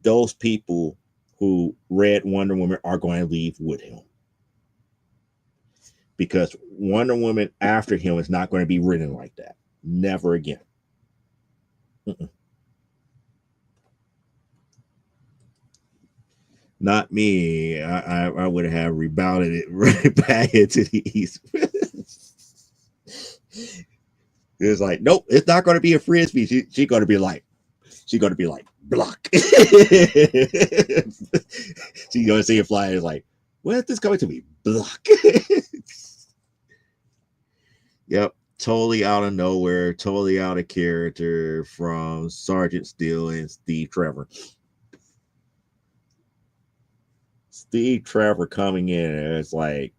those people who read Wonder Woman are going to leave with him. Because Wonder Woman after him is not going to be written like that. Never again. Not me. I would have rebounded it right back into the East. It's like, nope, it's not going to be a frisbee. She's going to be like, block. She's going to see a fly. It's like, where's this coming to me? Block. Yep, totally out of nowhere, totally out of character from Sergeant Steele and Steve Trevor. Steve Trevor coming in and it's like,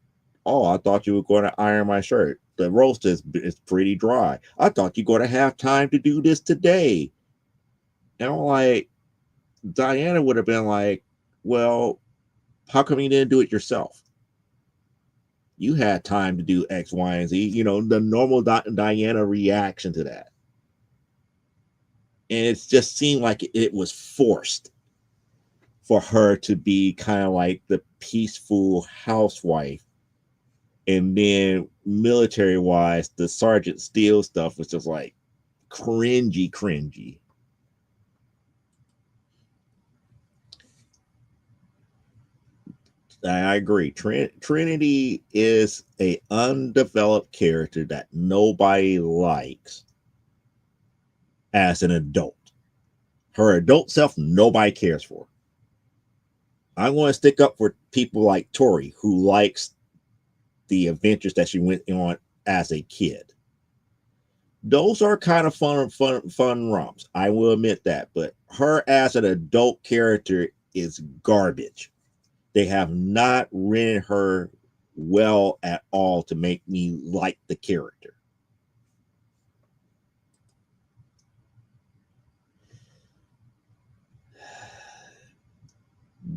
oh, I thought you were going to iron my shirt. The roast is pretty dry. I thought you were going to have time to do this today. And I'm like, Diana would have been like, well, how come you didn't do it yourself? You had time to do X, Y, and Z. You know, the normal Diana reaction to that. And it just seemed like it was forced for her to be kind of like the peaceful housewife. And then military wise, the Sergeant Steele stuff was just like cringy. I agree. Trinity is a undeveloped character that nobody likes as an adult. Her adult self, nobody cares for. I'm going to stick up for people like Tori, who likes the adventures that she went on as a kid. Those are kind of fun romps. I will admit that. But her as an adult character is garbage. They have not written her well at all to make me like the character.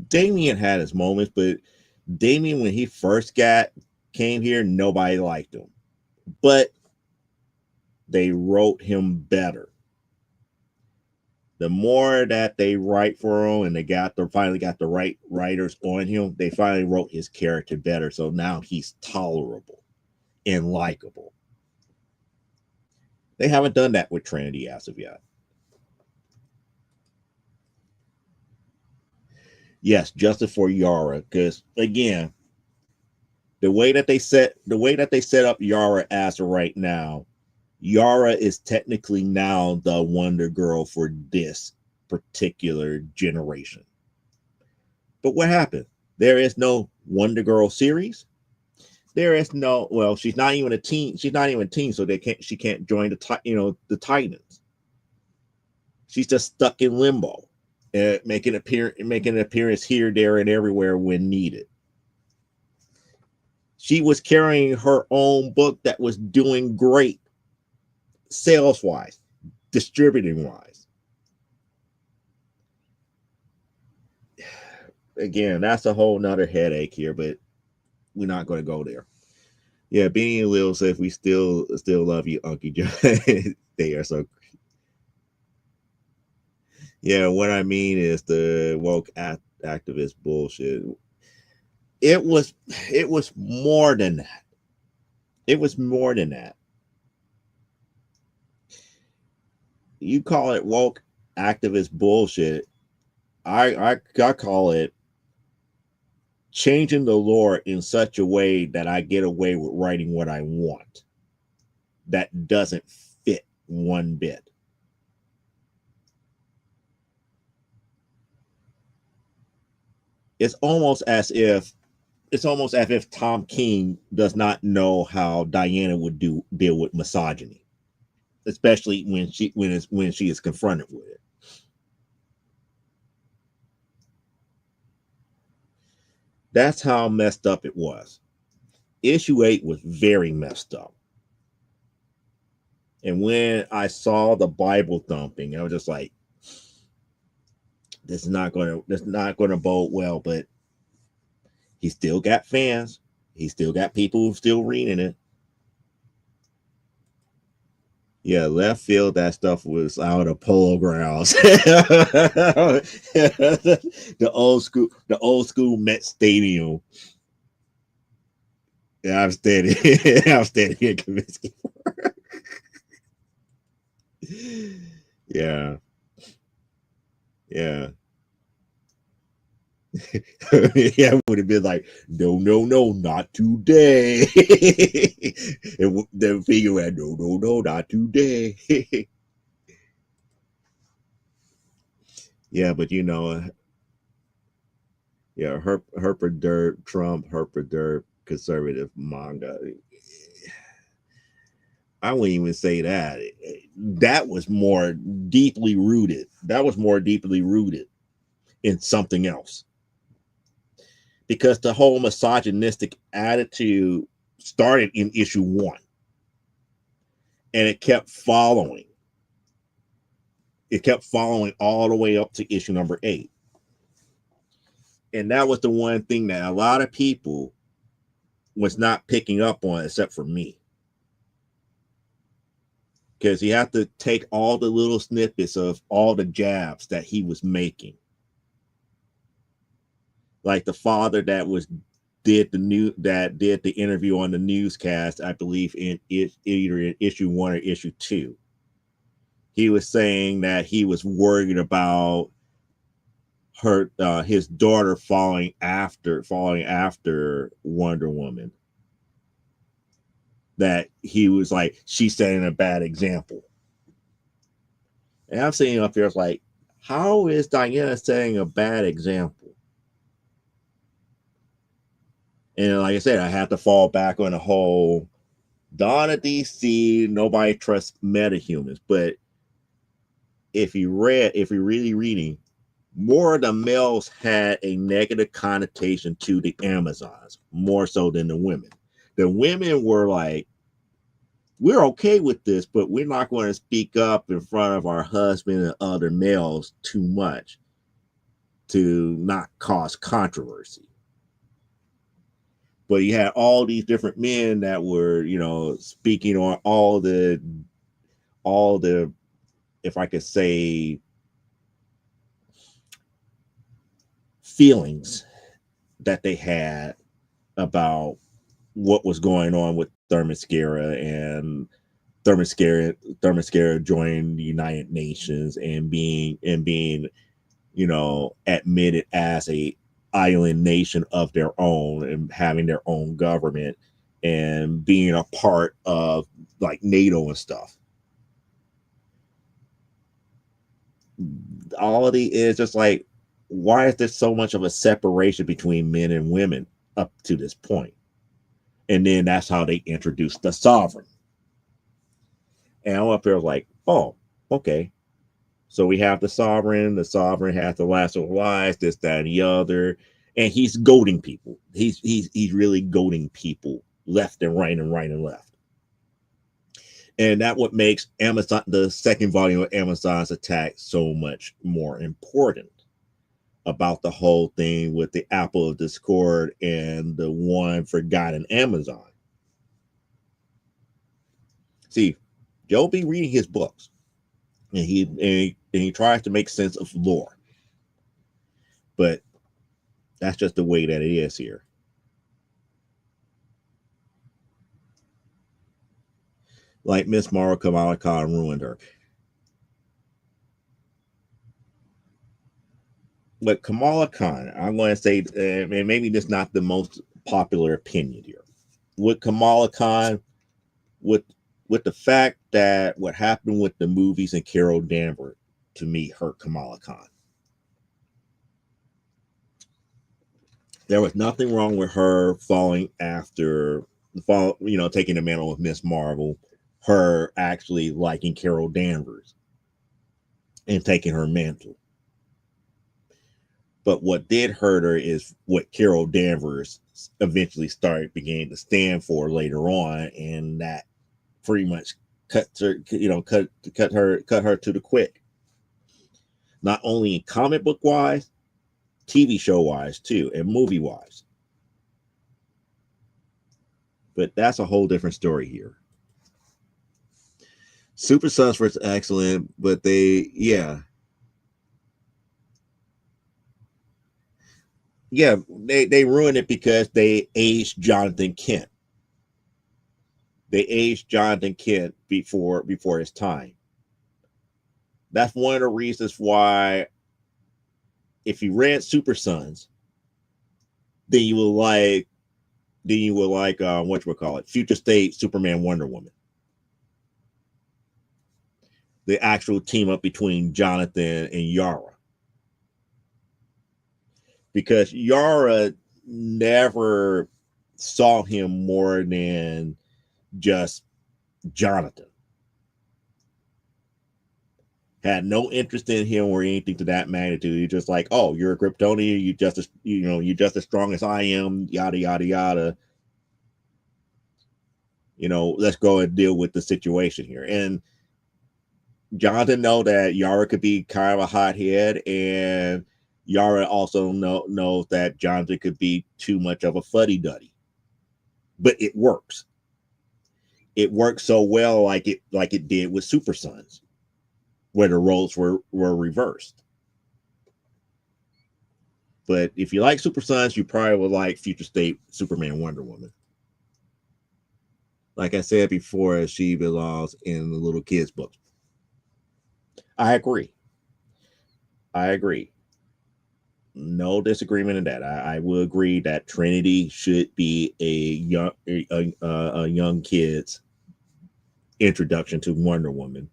Damien had his moments, but Damien, when he first came here, nobody liked him. But they wrote him better. The more that they write for him and they finally got the right writers on him, they finally wrote his character better. So now he's tolerable and likable. They haven't done that with Trinity as of yet. Yes, justice for Yara, because again, the way that they set up Yara as of right now, Yara is technically now the Wonder Girl for this particular generation. But what happened? There is no Wonder Girl series. There is no, well, she's not even a teen. She's not even a teen, so she can't join the Titans. She's just stuck in limbo, making an appearance here, there, and everywhere when needed. She was carrying her own book that was doing great sales wise, distributing wise. Again, that's a whole nother headache here, but we're not going to go there. Yeah, Beanie and Lil says we still love you, Unky John. They are so. Yeah, what I mean is the woke activist bullshit. It was more than that. It was more than that. You call it woke activist bullshit. I call it changing the lore in such a way that I get away with writing what I want. That doesn't fit one bit. It's almost as if Tom King does not know how Diana would deal with misogyny, especially when she is confronted with it. That's how messed up it was. Issue 8 was very messed up. And when I saw the Bible thumping, I was just like, this is not gonna bode well, but he still got fans. He still got people who still reading it. Yeah, left field, that stuff was out of Polo Grounds. the old school Met Stadium. Yeah, I'm standing. I'm standing here, Kaminsky. Yeah, yeah. Yeah, would have been like, no, no, no, not today. And the figure went, no, no, no, not today. Yeah, but yeah, Herper Derp, Trump, Herper Derp, conservative manga. I wouldn't even say that. That was more deeply rooted. That was more deeply rooted in something else. Because the whole misogynistic attitude started in issue 1 and it kept following. It kept following all the way up to issue number 8. And that was the one thing that a lot of people was not picking up on except for me. Because you have to take all the little snippets of all the jabs that he was making. Like the father that did the interview on the newscast, I believe either in issue 1 or issue 2. He was saying that he was worried about his daughter following after Wonder Woman. That he was like, she's setting a bad example. And I'm sitting up there like, how is Diana setting a bad example? And like I said, I have to fall back on the whole Dawn of DC, nobody trusts metahumans. But if you're really reading, more of the males had a negative connotation to the Amazons, more so than the women. The women were like, we're okay with this, but we're not going to speak up in front of our husband and other males too much to not cause controversy. But you had all these different men that were, speaking on all the, if I could say, feelings that they had about what was going on with Themyscira, and Themyscira joining the United Nations and being admitted as a island nation of their own and having their own government and being a part of like NATO and stuff. All of the is just like, why is there so much of a separation between men and women up to this point? And then that's how they introduced the sovereign. And I'm up there like, oh, okay. So we have the sovereign. The sovereign has the last of lies, this, that, and the other. And he's goading people. He's really goading people left and right and right and left. And that what makes Amazon, the second volume of Amazon's Attack, so much more important about the whole thing with the Apple of Discord and the one forgotten Amazon. See, Joe be reading his books, and he tries to make sense of lore, but that's just the way that it is here. Like Miss Marvel, Kamala Khan ruined her. But Kamala Khan, I'm going to say, and maybe this is not the most popular opinion here. With Kamala Khan, with the fact that what happened with the movies and Carol Danvers, to me, hurt Kamala Khan. There was nothing wrong with her taking the mantle of Miss Marvel, her actually liking Carol Danvers and taking her mantle. But what did hurt her is what Carol Danvers eventually began to stand for later on, and that pretty much cut her to the quick. Not only in comic book wise, TV show wise too, and movie wise. But that's a whole different story here. Super Sons was excellent, but they ruined it because they aged Jonathan Kent. They aged Jonathan Kent before his time. That's one of the reasons why, if you read Super Sons, then you will like what you call it, Future State Superman Wonder Woman. The actual team up between Jonathan and Yara. Because Yara never saw him more than just Jonathan. Had no interest in him or anything to that magnitude. You're just like, oh, you're a Kryptonian. You're just as strong as I am. Yada yada yada. Let's go and deal with the situation here. And Jonathan know that Yara could be kind of a hothead, and Yara also knows that Jonathan could be too much of a fuddy-duddy. But it works. It works so well, like it did with Super Sons, where the roles were reversed. But if you like Super Sons, you probably will like Future State Superman Wonder Woman. Like I said before, she belongs in the little kids' books. I agree. No disagreement in that. I will agree that Trinity should be a young kid's introduction to Wonder Woman.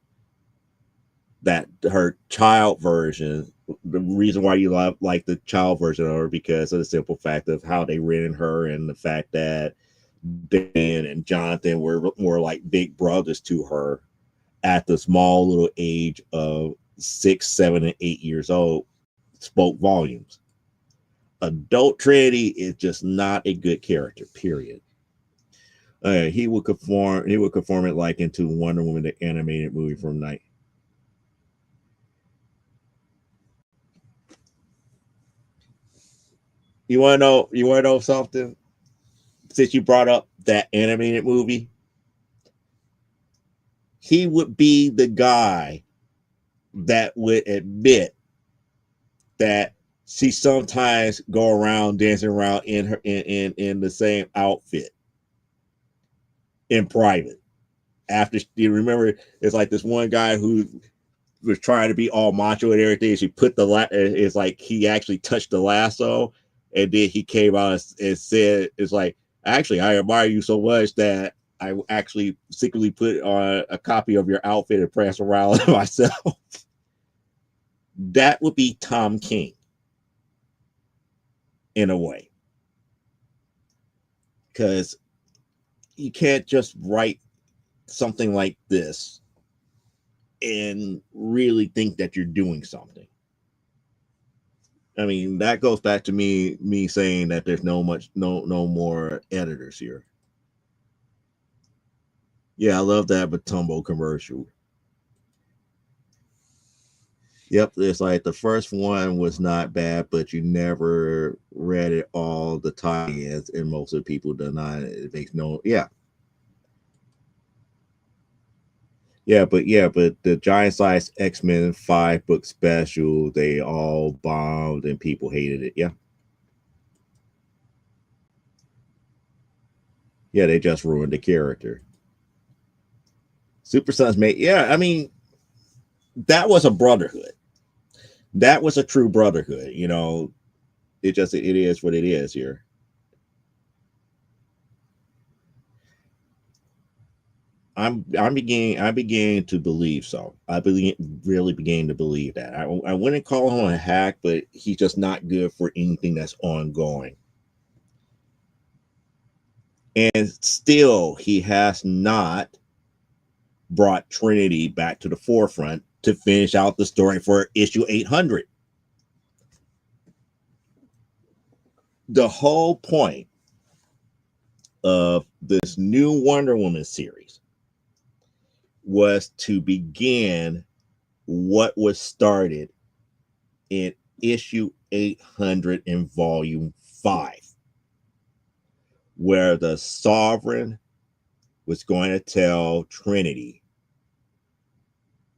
That her child version, the reason why you like the child version of her, because of the simple fact of how they written her, and the fact that Ben and Jonathan were more like big brothers to her at the small little age of 6, 7, and 8 years old, spoke volumes. Adult Trinity is just not a good character, period. He would conform it like into Wonder Woman, the animated movie from night. You want to know something? Since you brought up that animated movie, he would be the guy that would admit that she sometimes go around dancing around in the same outfit in private. After you remember, it's like this one guy who was trying to be all macho and everything. She put it's like he actually touched the lasso, and then he came out and said, "It's like, actually, I admire you so much that I actually secretly put on a copy of your outfit and press around myself." That would be Tom King, in a way, because you can't just write something like this and really think that you're doing something. I mean, that goes back to me saying that there's no more editors here. Yeah, I love that Batumbo commercial. Yep, it's like the first one was not bad, but you never read it all the tie-ins, and most of the people deny it. It makes no, yeah. But the Giant Size X-Men 5-book special, they all bombed and people hated it. Yeah. Yeah, they just ruined the character. Super Sons made, yeah, I mean, that was a brotherhood. That was a true brotherhood. It is what it is here. I'm beginning to believe so. Really beginning to believe that. I wouldn't call him a hack, but he's just not good for anything that's ongoing. And still, he has not brought Trinity back to the forefront to finish out the story for issue 800. The whole point of this new Wonder Woman series was to begin what was started in issue 800 in volume 5, where the Sovereign was going to tell Trinity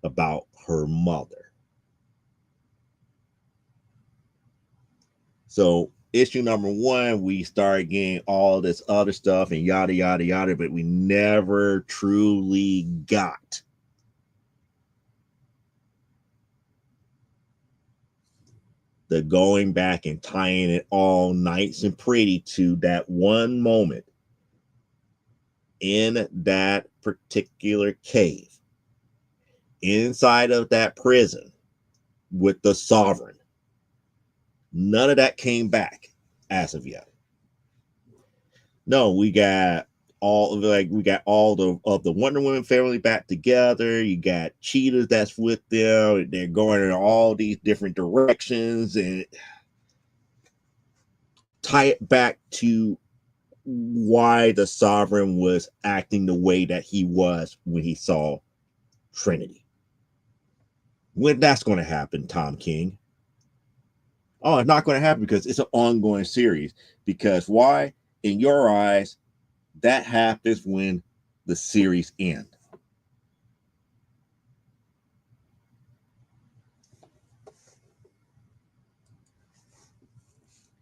about her mother. So issue number 1, we started getting all this other stuff and yada yada yada, but we never truly got the going back and tying it all nice and pretty to that one moment in that particular cave inside of that prison with the Sovereign. None of that came back as of yet. No, we got all of the Wonder Woman family back together. You got Cheetah that's with them. They're going in all these different directions and tie it back to why the Sovereign was acting the way that he was when he saw Trinity. When that's going to happen, Tom King? Oh, it's not going to happen because it's an ongoing series. Because why? In your eyes, that happens when the series ends.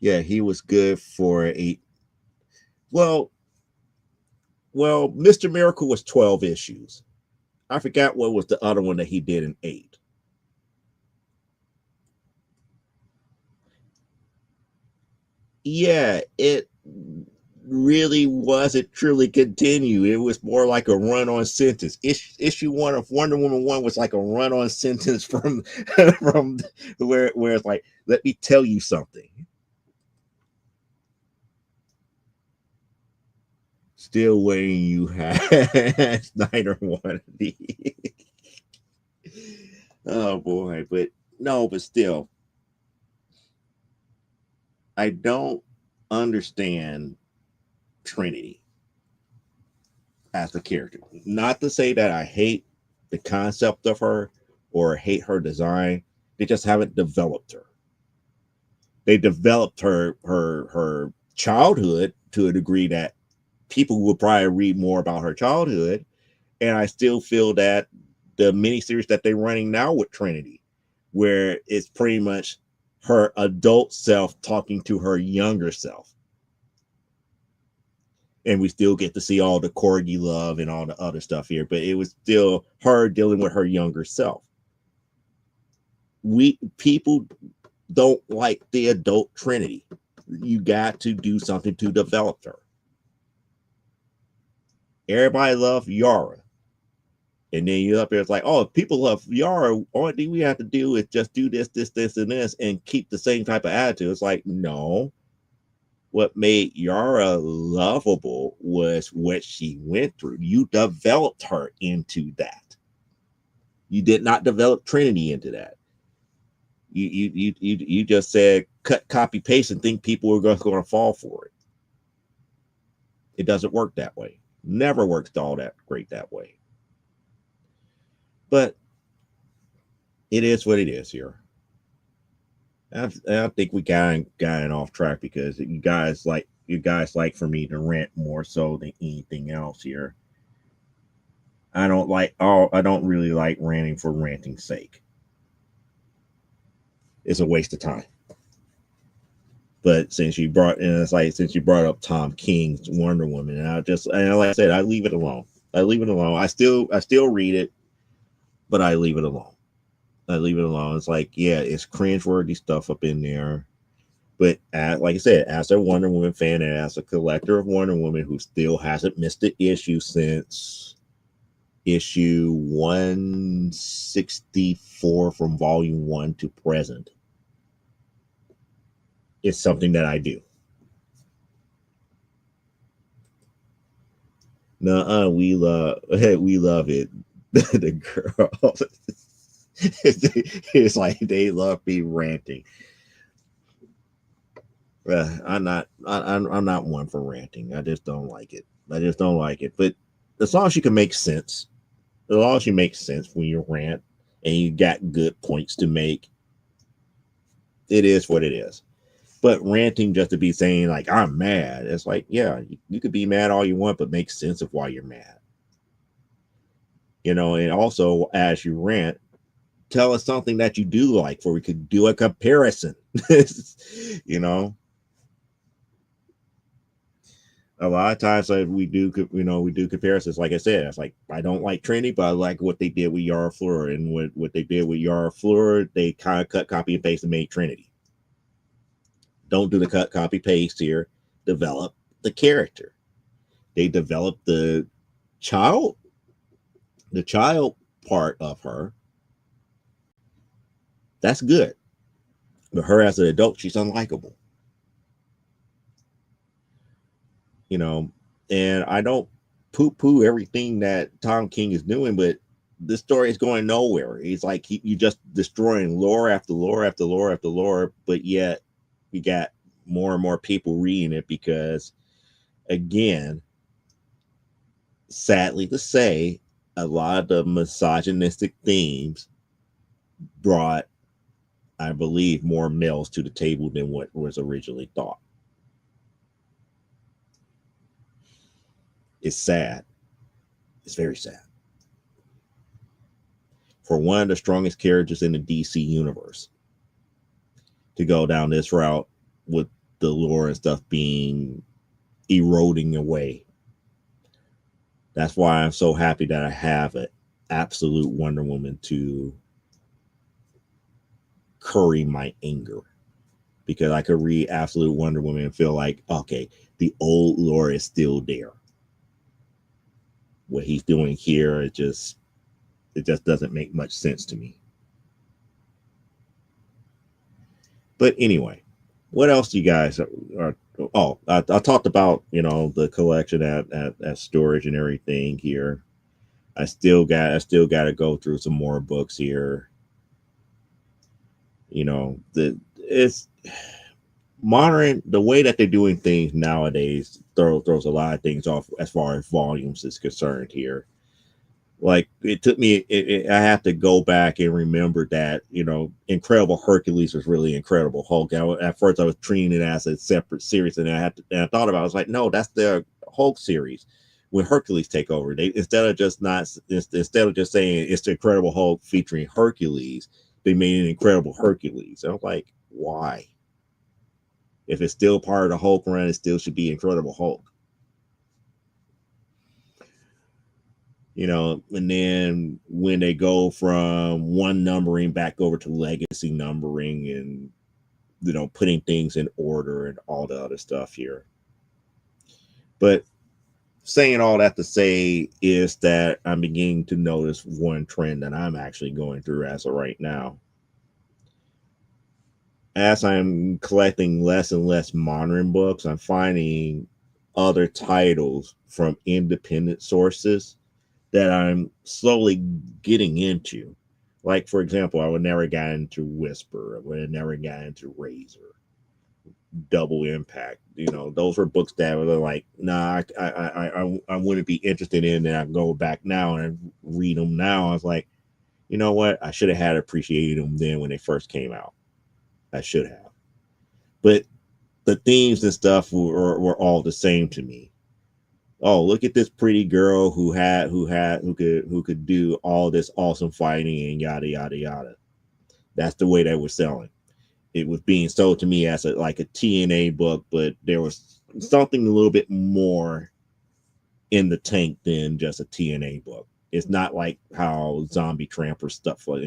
Yeah, he was good for well, Mr. Miracle was 12 issues. I forgot what was the other one that he did in 8. Yeah, it really wasn't truly continue. It was more like a run-on sentence. Issue 1 of Wonder Woman 1 was like a run-on sentence from from where it's like, let me tell you something. Still waiting you have Snyder wanted these. Oh boy, but no, but still, I don't understand Trinity as a character. Not to say that I hate the concept of her or hate her design. They just haven't developed her. They developed her childhood to a degree that people will probably read more about her childhood. And I still feel that the miniseries that they're running now with Trinity, where it's pretty much her adult self talking to her younger self. And we still get to see all the corgi love and all the other stuff here, but it was still her dealing with her younger self. People don't like the adult Trinity. You got to do something to develop her. Everybody loves Yara. And then you're up there, it's like, oh, if people love Yara, only thing we have to do is just do this, and this, and keep the same type of attitude. It's like, no. What made Yara lovable was what she went through. You developed her into that. You did not develop Trinity into that. You just said cut, copy, paste, and think people are going to fall for it. It doesn't work that way. Never works all that great that way. But it is what it is here. I think we got off track because you guys like for me to rant more so than anything else here. I don't really like ranting for ranting's sake. It's a waste of time. But since you brought up Tom King's Wonder Woman, and like I said, I leave it alone. I still read it, but I leave it alone. It's like, yeah, it's cringeworthy stuff up in there. But like I said, as a Wonder Woman fan and as a collector of Wonder Woman who still hasn't missed an issue since issue 164 from volume 1 to present, it's something that I do. We love it. The girls. It's like they love me ranting. I'm not one for ranting. I just don't like it. But as long as you can make sense, as long as you make sense when you rant and you got good points to make, it is what it is. But ranting just to be saying like I'm mad, it's like, yeah, you could be mad all you want, but make sense of why you're mad. And also as you rant, tell us something that you do like, for we could do a comparison. A lot of times we do comparisons. Like I said, it's like, I don't like Trinity, but I like what they did with Yara Fleur, and what they did with Yara Fleur, they kind of cut, copy, and paste and made Trinity. Don't do the cut, copy, paste here. Develop the character. They develop child, the child part of her. That's good. But her as an adult, she's unlikable. You know, and I don't poo-poo everything that Tom King is doing, but this story is going nowhere. It's like you just destroying lore after lore after lore after lore, but yet we got more and more people reading it because, again, sadly to say, a lot of the misogynistic themes brought, I believe, more males to the table than what was originally thought. It's sad. It's very sad. For one of the strongest characters in the DC universe to go down this route with the lore and stuff being eroding away. That's why I'm so happy that I have an absolute Wonder Woman to curry my anger, because I could read Absolute Wonder Woman and feel like, okay, the old lore is still there. What he's doing here, it just doesn't make much sense to me. But anyway, what else do you guys are? Oh, I talked about, the collection at storage and everything here. I still got to go through some more books here. It's modern, the way that they're doing things nowadays throws a lot of things off as far as volumes is concerned here. Like, it took me, I have to go back and remember that, Incredible Hercules was really Incredible Hulk. At first I was treating it as a separate series, and I thought about it, I was like, no, that's the Hulk series. When Hercules take over, they instead of just saying it's the Incredible Hulk featuring Hercules, they made an Incredible Hercules. And I'm like, why? If it's still part of the Hulk run, it still should be Incredible Hulk. And then when they go from one numbering back over to legacy numbering and, putting things in order and all the other stuff here. But saying all that to say is that I'm beginning to notice one trend that I'm actually going through as of right now. As I'm collecting less and less modern books, I'm finding other titles from independent sources that I'm slowly getting into. Like, for example, I would never got into Whisper. I would have never got into Razor, Double Impact. Those were books that were like, nah, I wouldn't be interested in. And I go back now and read them now. I was like, you know what? I should have had appreciated them then when they first came out. I should have. But the themes and stuff were all the same to me. Oh, look at this pretty girl who could do all this awesome fighting and yada yada yada. That's the way they were selling. It was being sold to me as a TNA book, but there was something a little bit more in the tank than just a TNA book. It's not like how Zombie Tramp or stuff like,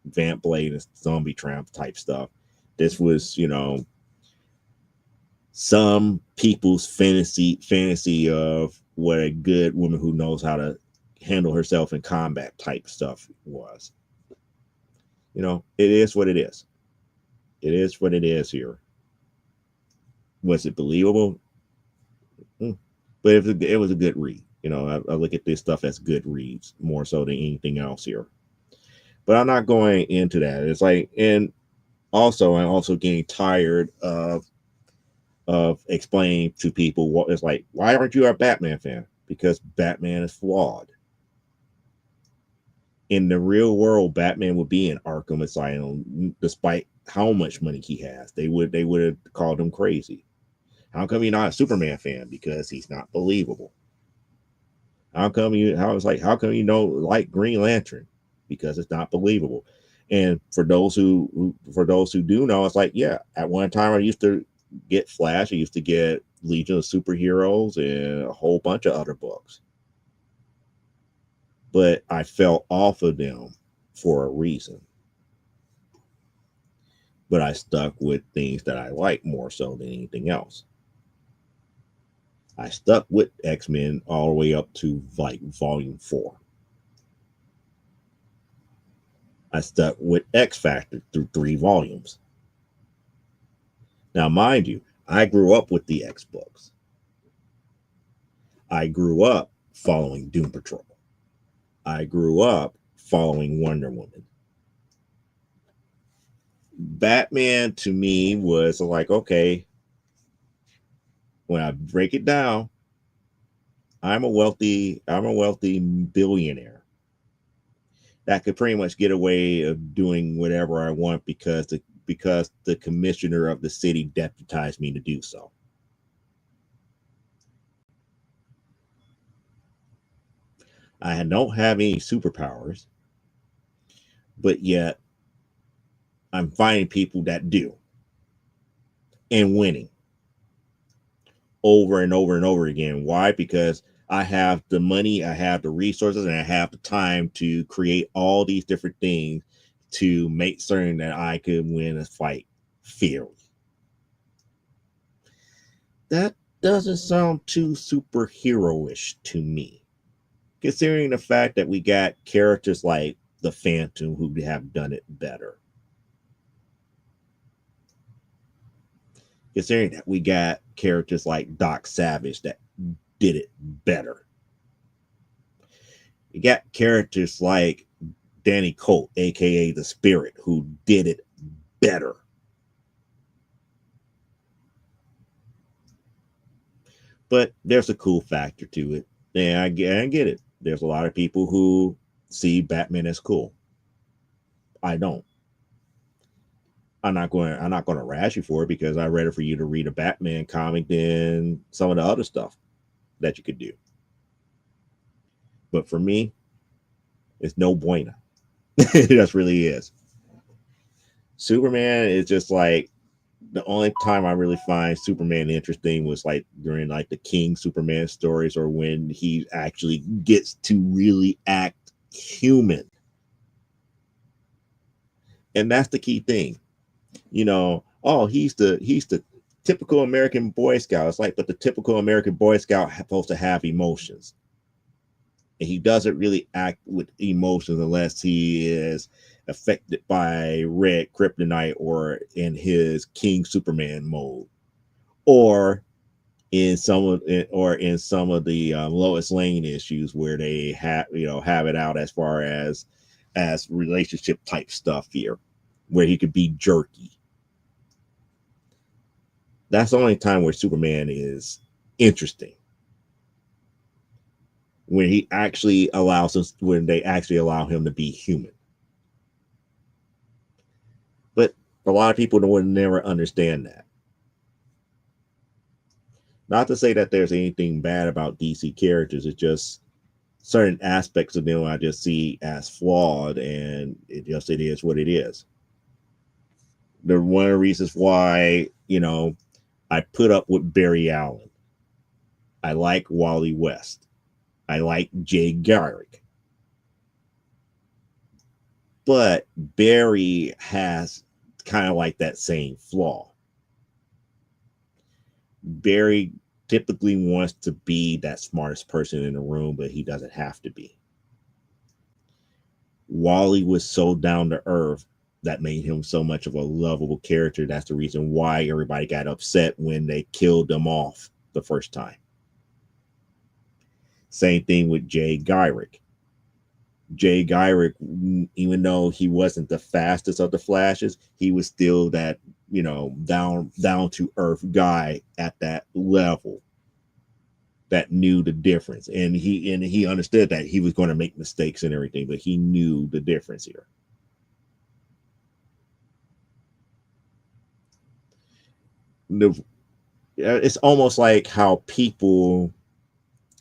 Vamp Blade and Zombie Tramp type stuff. This was, some people's fantasy of what a good woman who knows how to handle herself in combat type stuff was. It is what it is. It is what it is here. Was it believable? But it was a good read. I look at this stuff as good reads more so than anything else here. But I'm not going into that. It's like, and also I'm also getting tired of explaining to people what it's like. Why aren't you a Batman fan? Because Batman is flawed. In the real world, Batman would be in Arkham Asylum despite how much money he has. They would have called him crazy. How come you're not a Superman fan? Because he's not believable. How come you don't like Green Lantern? Because it's not believable. And for those who do know, it's like, yeah, at one time I used to get Flash, I used to get Legion of Superheroes and a whole bunch of other books. But I fell off of them for a reason. but I stuck with things that I like more so than anything else. I stuck with X-Men all the way up to like volume 4. I stuck with X Factor through 3 volumes. Now, mind you, I grew up with the X books. I grew up following Doom Patrol. I grew up following Wonder Woman. Batman to me was like, okay, when I break it down, I'm a wealthy billionaire that could pretty much get away of doing whatever I want because the commissioner of the city deputized me to do so. I don't have any superpowers, but yet I'm finding people that do and winning over and over and over again. Why? Because I have the money, I have the resources, and I have the time to create all these different things to make certain that I could win a fight fairly. That doesn't sound too superhero-ish to me, considering the fact that we got characters like the Phantom who have done it better. Considering that we got characters like Doc Savage that did it better. You got characters like Danny Colt, aka the Spirit, who did it better. But there's a cool factor to it. And I get it. There's a lot of people who see Batman as cool. I don't. I'm not going to rash you for it because I'd rather for you to read a Batman comic than some of the other stuff that you could do. But for me, it's no bueno. It just really is. Superman is just like the only time I really find Superman interesting was like during like the King Superman stories or when he actually gets to really act human. And that's the key thing. You know, oh, he's the typical American Boy Scout. It's like, but the typical American Boy Scout is supposed to have emotions. And he doesn't really act with emotions unless he is affected by red kryptonite or in his King Superman mode, or in some of the Lois Lane issues where they have it out as far as relationship type stuff here, where he could be jerky. That's the only time where Superman is interesting. When they actually allow him to be human. But a lot of people would never understand that. Not to say that there's anything bad about DC characters, it's just certain aspects of them I just see as flawed, and it is what it is. The one of the reasons why, I put up with Barry Allen. I like Wally West. I like Jay Garrick. But Barry has kind of like that same flaw. Barry typically wants to be that smartest person in the room, but he doesn't have to be. Wally was so down to earth that made him so much of a lovable character. That's the reason why everybody got upset when they killed him off the first time. Same thing with Jay Garrick. Jay Garrick, even though he wasn't the fastest of the Flashes, he was still that, down to earth guy at that level that knew the difference. And he understood that he was going to make mistakes and everything, but he knew the difference here. It's almost like how people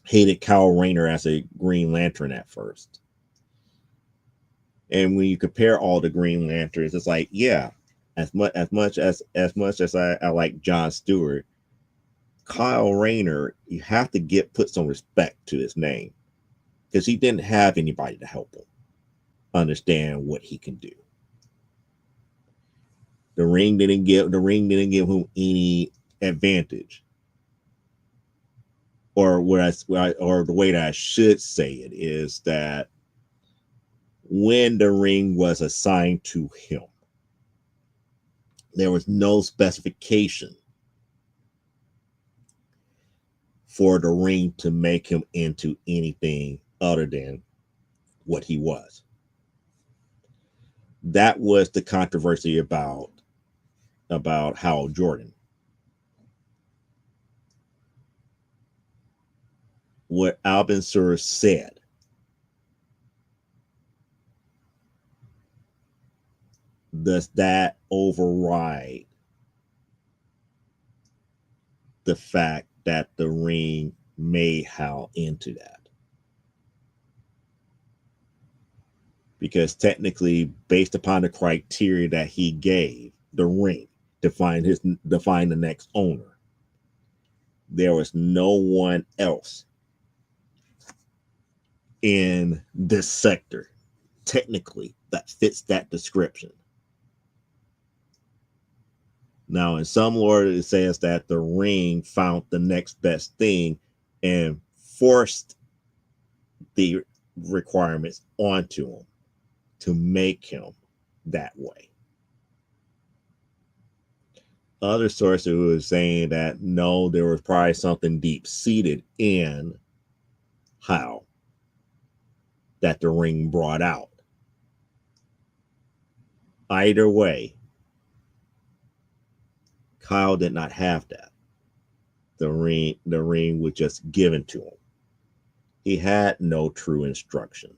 hated Kyle Rayner as a Green Lantern at first. And when you compare all the Green Lanterns, it's like, yeah, as much as I like John Stewart, Kyle Rayner, you have to put some respect to his name because he didn't have anybody to help him understand what he can do. The ring didn't give him any advantage. Or or the way that I should say it is that when the ring was assigned to him, there was no specification for the ring to make him into anything other than what he was. That was the controversy about Hal Jordan. What Alvin Sur said, does that override the fact that the ring made Hal into that? Because technically, based upon the criteria that he gave the ring to find the next owner, there was no one else in this sector technically that fits that description. Now, in some lore, it says that the ring found the next best thing and forced the requirements onto him to make him that way. Other sources were saying that no, there was probably something deep seated in Hal that the ring brought out. Either way, Kyle did not have that. The ring was just given to him. He had no true instructions.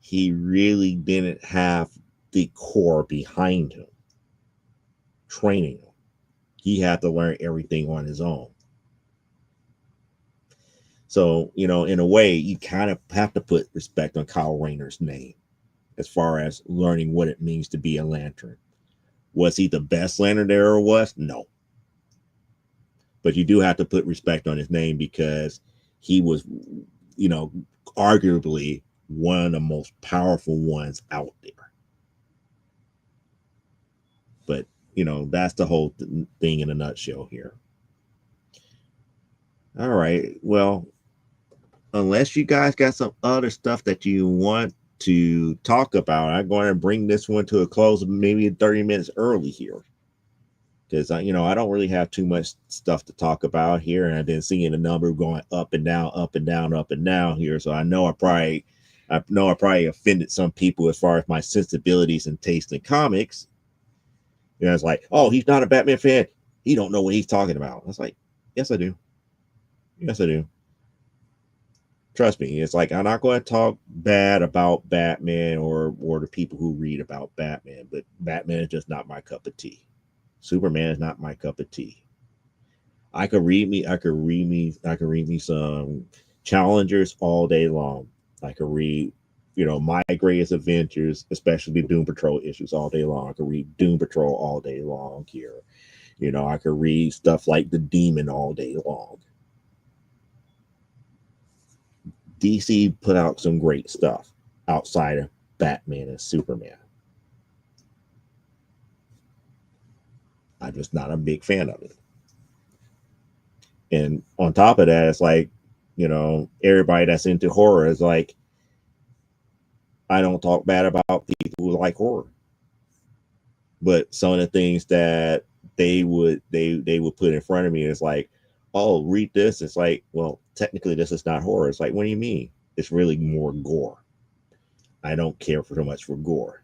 He really didn't have the core behind him training him. He had to learn everything on his own. So, in a way, you kind of have to put respect on Kyle Rayner's name as far as learning what it means to be a lantern. Was he the best lantern there ever was? No. But you do have to put respect on his name because he was, arguably one of the most powerful ones out there. But, that's the whole thing in a nutshell here. All right. Well, unless you guys got some other stuff that you want to talk about, I'm going to bring this one to a close maybe 30 minutes early here. Because, I don't really have too much stuff to talk about here. And I've been seeing the number going up and down, up and down, up and down here. So I know I probably offended some people as far as my sensibilities and taste in comics. It's like, oh, he's not a Batman fan. He don't know what he's talking about. I was like, yes, I do. Yes, I do. Trust me. It's like, I'm not going to talk bad about Batman or the people who read about Batman, but Batman is just not my cup of tea. Superman is not my cup of tea. I could read me some Challengers all day long. I could read, My Greatest Adventures, especially Doom Patrol issues all day long. I could read Doom Patrol all day long here. I could read stuff like The Demon all day long. DC put out some great stuff outside of Batman and Superman. I'm just not a big fan of it. And on top of that, it's like, everybody that's into horror is like, I don't talk bad about people who like horror. But some of the things that they would put in front of me is like, oh, read this. It's like, well, technically this is not horror. It's like, what do you mean? It's really more gore. I don't care for so much for gore.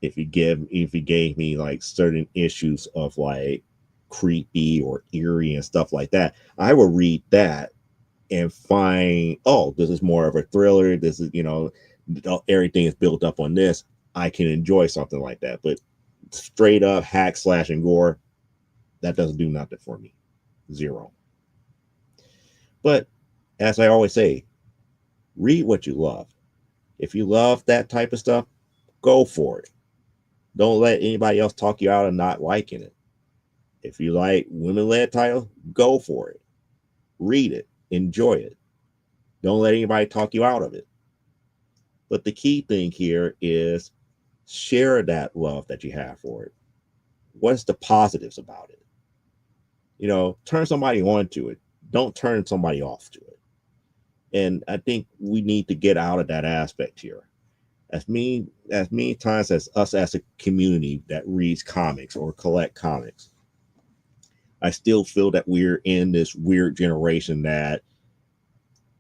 If you gave me like certain issues of like creepy or eerie and stuff like that, I will read that and find, oh, this is more of a thriller. This is, everything is built up on this. I can enjoy something like that. But straight up hack, slash, and gore, that doesn't do nothing for me. Zero. But as I always say, read what you love. If you love that type of stuff, go for it. Don't let anybody else talk you out of not liking it. If you like women-led titles, go for it. Read it. Enjoy it. Don't let anybody talk you out of it. But the key thing here is Share that love that you have for it. What's the positives about it? Turn somebody on to it. Don't turn somebody off to it. And I think we need to get out of that aspect here. As many times as us as a community that reads comics or collect comics, I still feel that we're in this weird generation that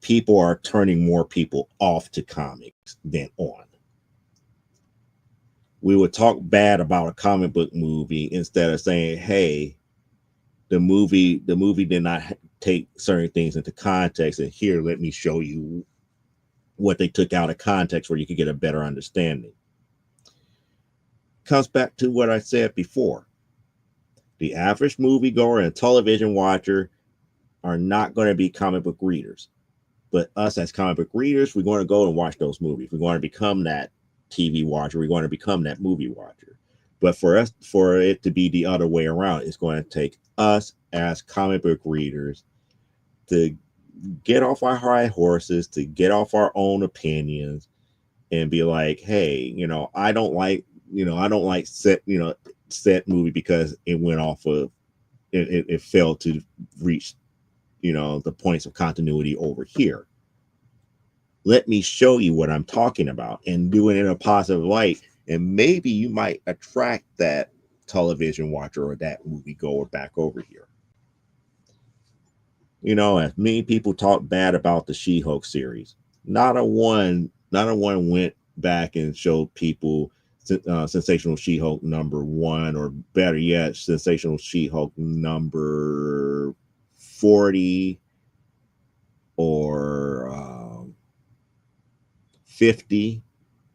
people are turning more people off to comics than on. We would talk bad about a comic book movie instead of saying, hey, the movie did not take certain things into context, and here, let me show you what they took out of context where you could get a better understanding. Comes back to what I said before. The average moviegoer and television watcher are not going to be comic book readers. But us as comic book readers, we're going to go and watch those movies. We're going to become that TV watcher. We're going to become that movie watcher. But for it to be the other way around, it's going to take us as comic book readers to get off our high horses, to get off our own opinions, and be like, hey, I don't like set movie because it went off of it failed to reach the points of continuity over here. Let me show you what I'm talking about and do it in a positive light, and maybe you might attract that television watcher or that movie goer back over here. As many people talk bad about the She-Hulk series, not a one went back and showed people Sensational She-Hulk #1, or better yet, Sensational She-Hulk number 40 or 50,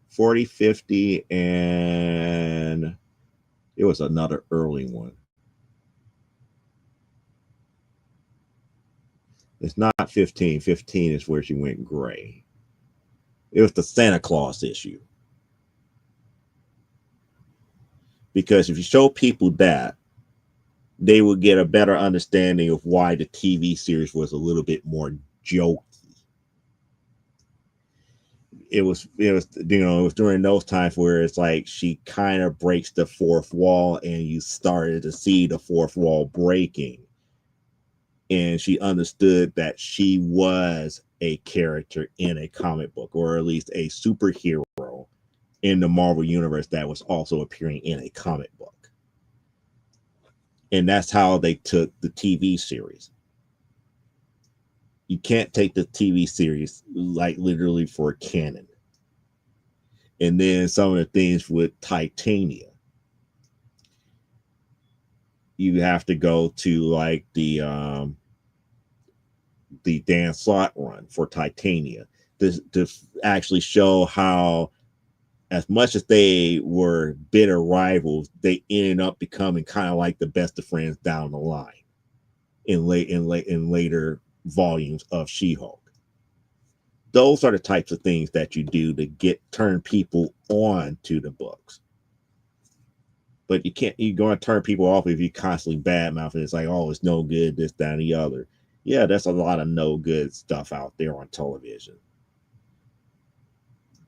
40, 50, and it was another early one. It's not 15. 15 is where she went gray. It was the Santa Claus issue. Because if you show people that, they would get a better understanding of why the TV series was a little bit more jokey. It was during those times where it's like she kind of breaks the fourth wall, and you started to see the fourth wall breaking. And she understood that she was a character in a comic book, or at least a superhero in the Marvel universe that was also appearing in a comic book. And that's how they took the TV series. You can't take the TV series like literally for canon. And then some of the things with Titania, you have to go to like the Dan Slott run for Titania to actually show how, as much as they were bitter rivals, they ended up becoming kind of like the best of friends down the line in later volumes of She-Hulk. Those are the types of things that you do to turn people on to the books. But you're going to turn people off if you constantly badmouth it. It's like, oh, it's no good, this, that, and the other. Yeah, there's a lot of no good stuff out there on television.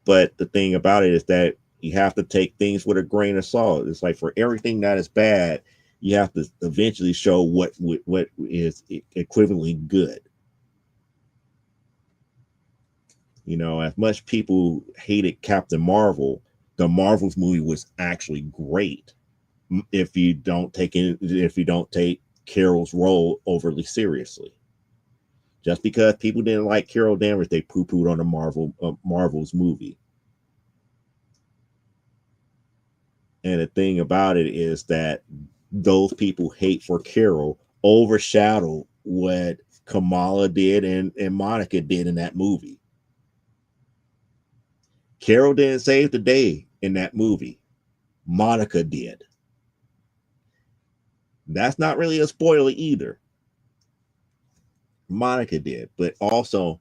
But the thing about it is that you have to take things with a grain of salt. It's like for everything that is bad, you have to eventually show what is equivalently good. As much people hated Captain Marvel, the Marvels movie was actually great. If you don't take Carol's role overly seriously. Just because people didn't like Carol Danvers, they poo-pooed on the Marvel's movie. And the thing about it is that those people hate for Carol overshadowed what Kamala did and Monica did in that movie. Carol didn't save the day in that movie. Monica did. That's not really a spoiler either. Monica did, but also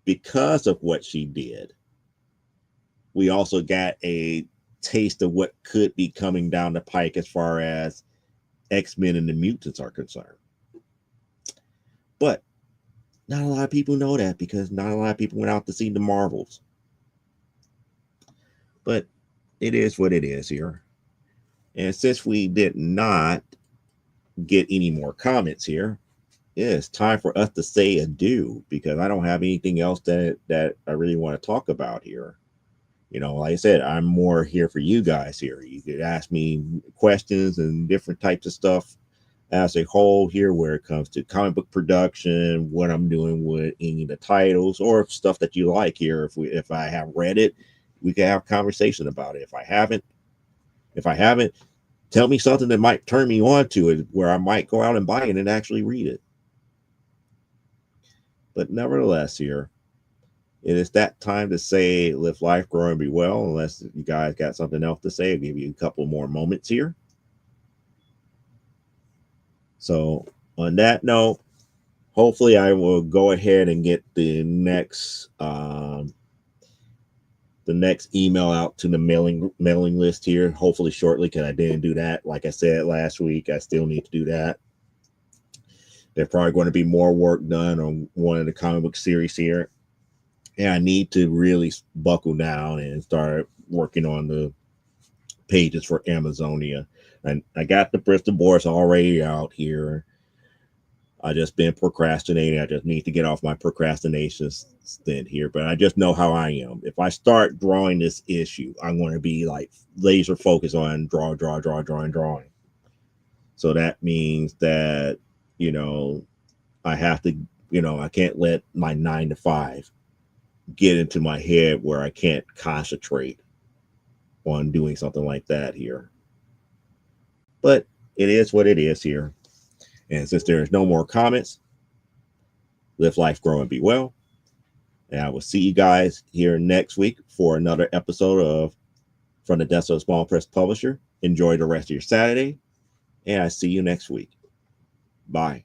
because of what she did, we also got a taste of what could be coming down the pike as far as X-Men and the Mutants are concerned. But not a lot of people know that because not a lot of people went out to see the Marvels. But it is what it is here. And since we did not get any more comments here, it's time for us to say adieu because I don't have anything else that I really want to talk about here. Like I said, I'm more here for you guys here. You could ask me questions and different types of stuff as a whole here, where it comes to comic book production, what I'm doing with any of the titles, or stuff that you like here. If I have read it, we can have a conversation about it. If I haven't, tell me something that might turn me on to it, where I might go out and buy it and actually read it. But nevertheless, here, it is that time to say, live life, grow, and be well. Unless you guys got something else to say, I'll give you a couple more moments here. So, on that note, hopefully, I will go ahead and get the next email out to the mailing list here. Hopefully, shortly, because I didn't do that. Like I said last week, I still need to do that. There's probably going to be more work done on one of the comic book series here. And I need to really buckle down and start working on the pages for Amazonia. And I got the Bristol boards already out here. I just been procrastinating. I just need to get off my procrastination stint here. But I just know how I am. If I start drawing this issue, I'm going to be like laser focused on drawing. So that means that, I have to, I can't let my 9 to 5 get into my head where I can't concentrate on doing something like that here. But it is what it is here. And since there's no more comments, live life, grow, and be well. And I will see you guys here next week for another episode of From the Desk of a Small Press Publisher. Enjoy the rest of your Saturday, and I see you next week. Bye.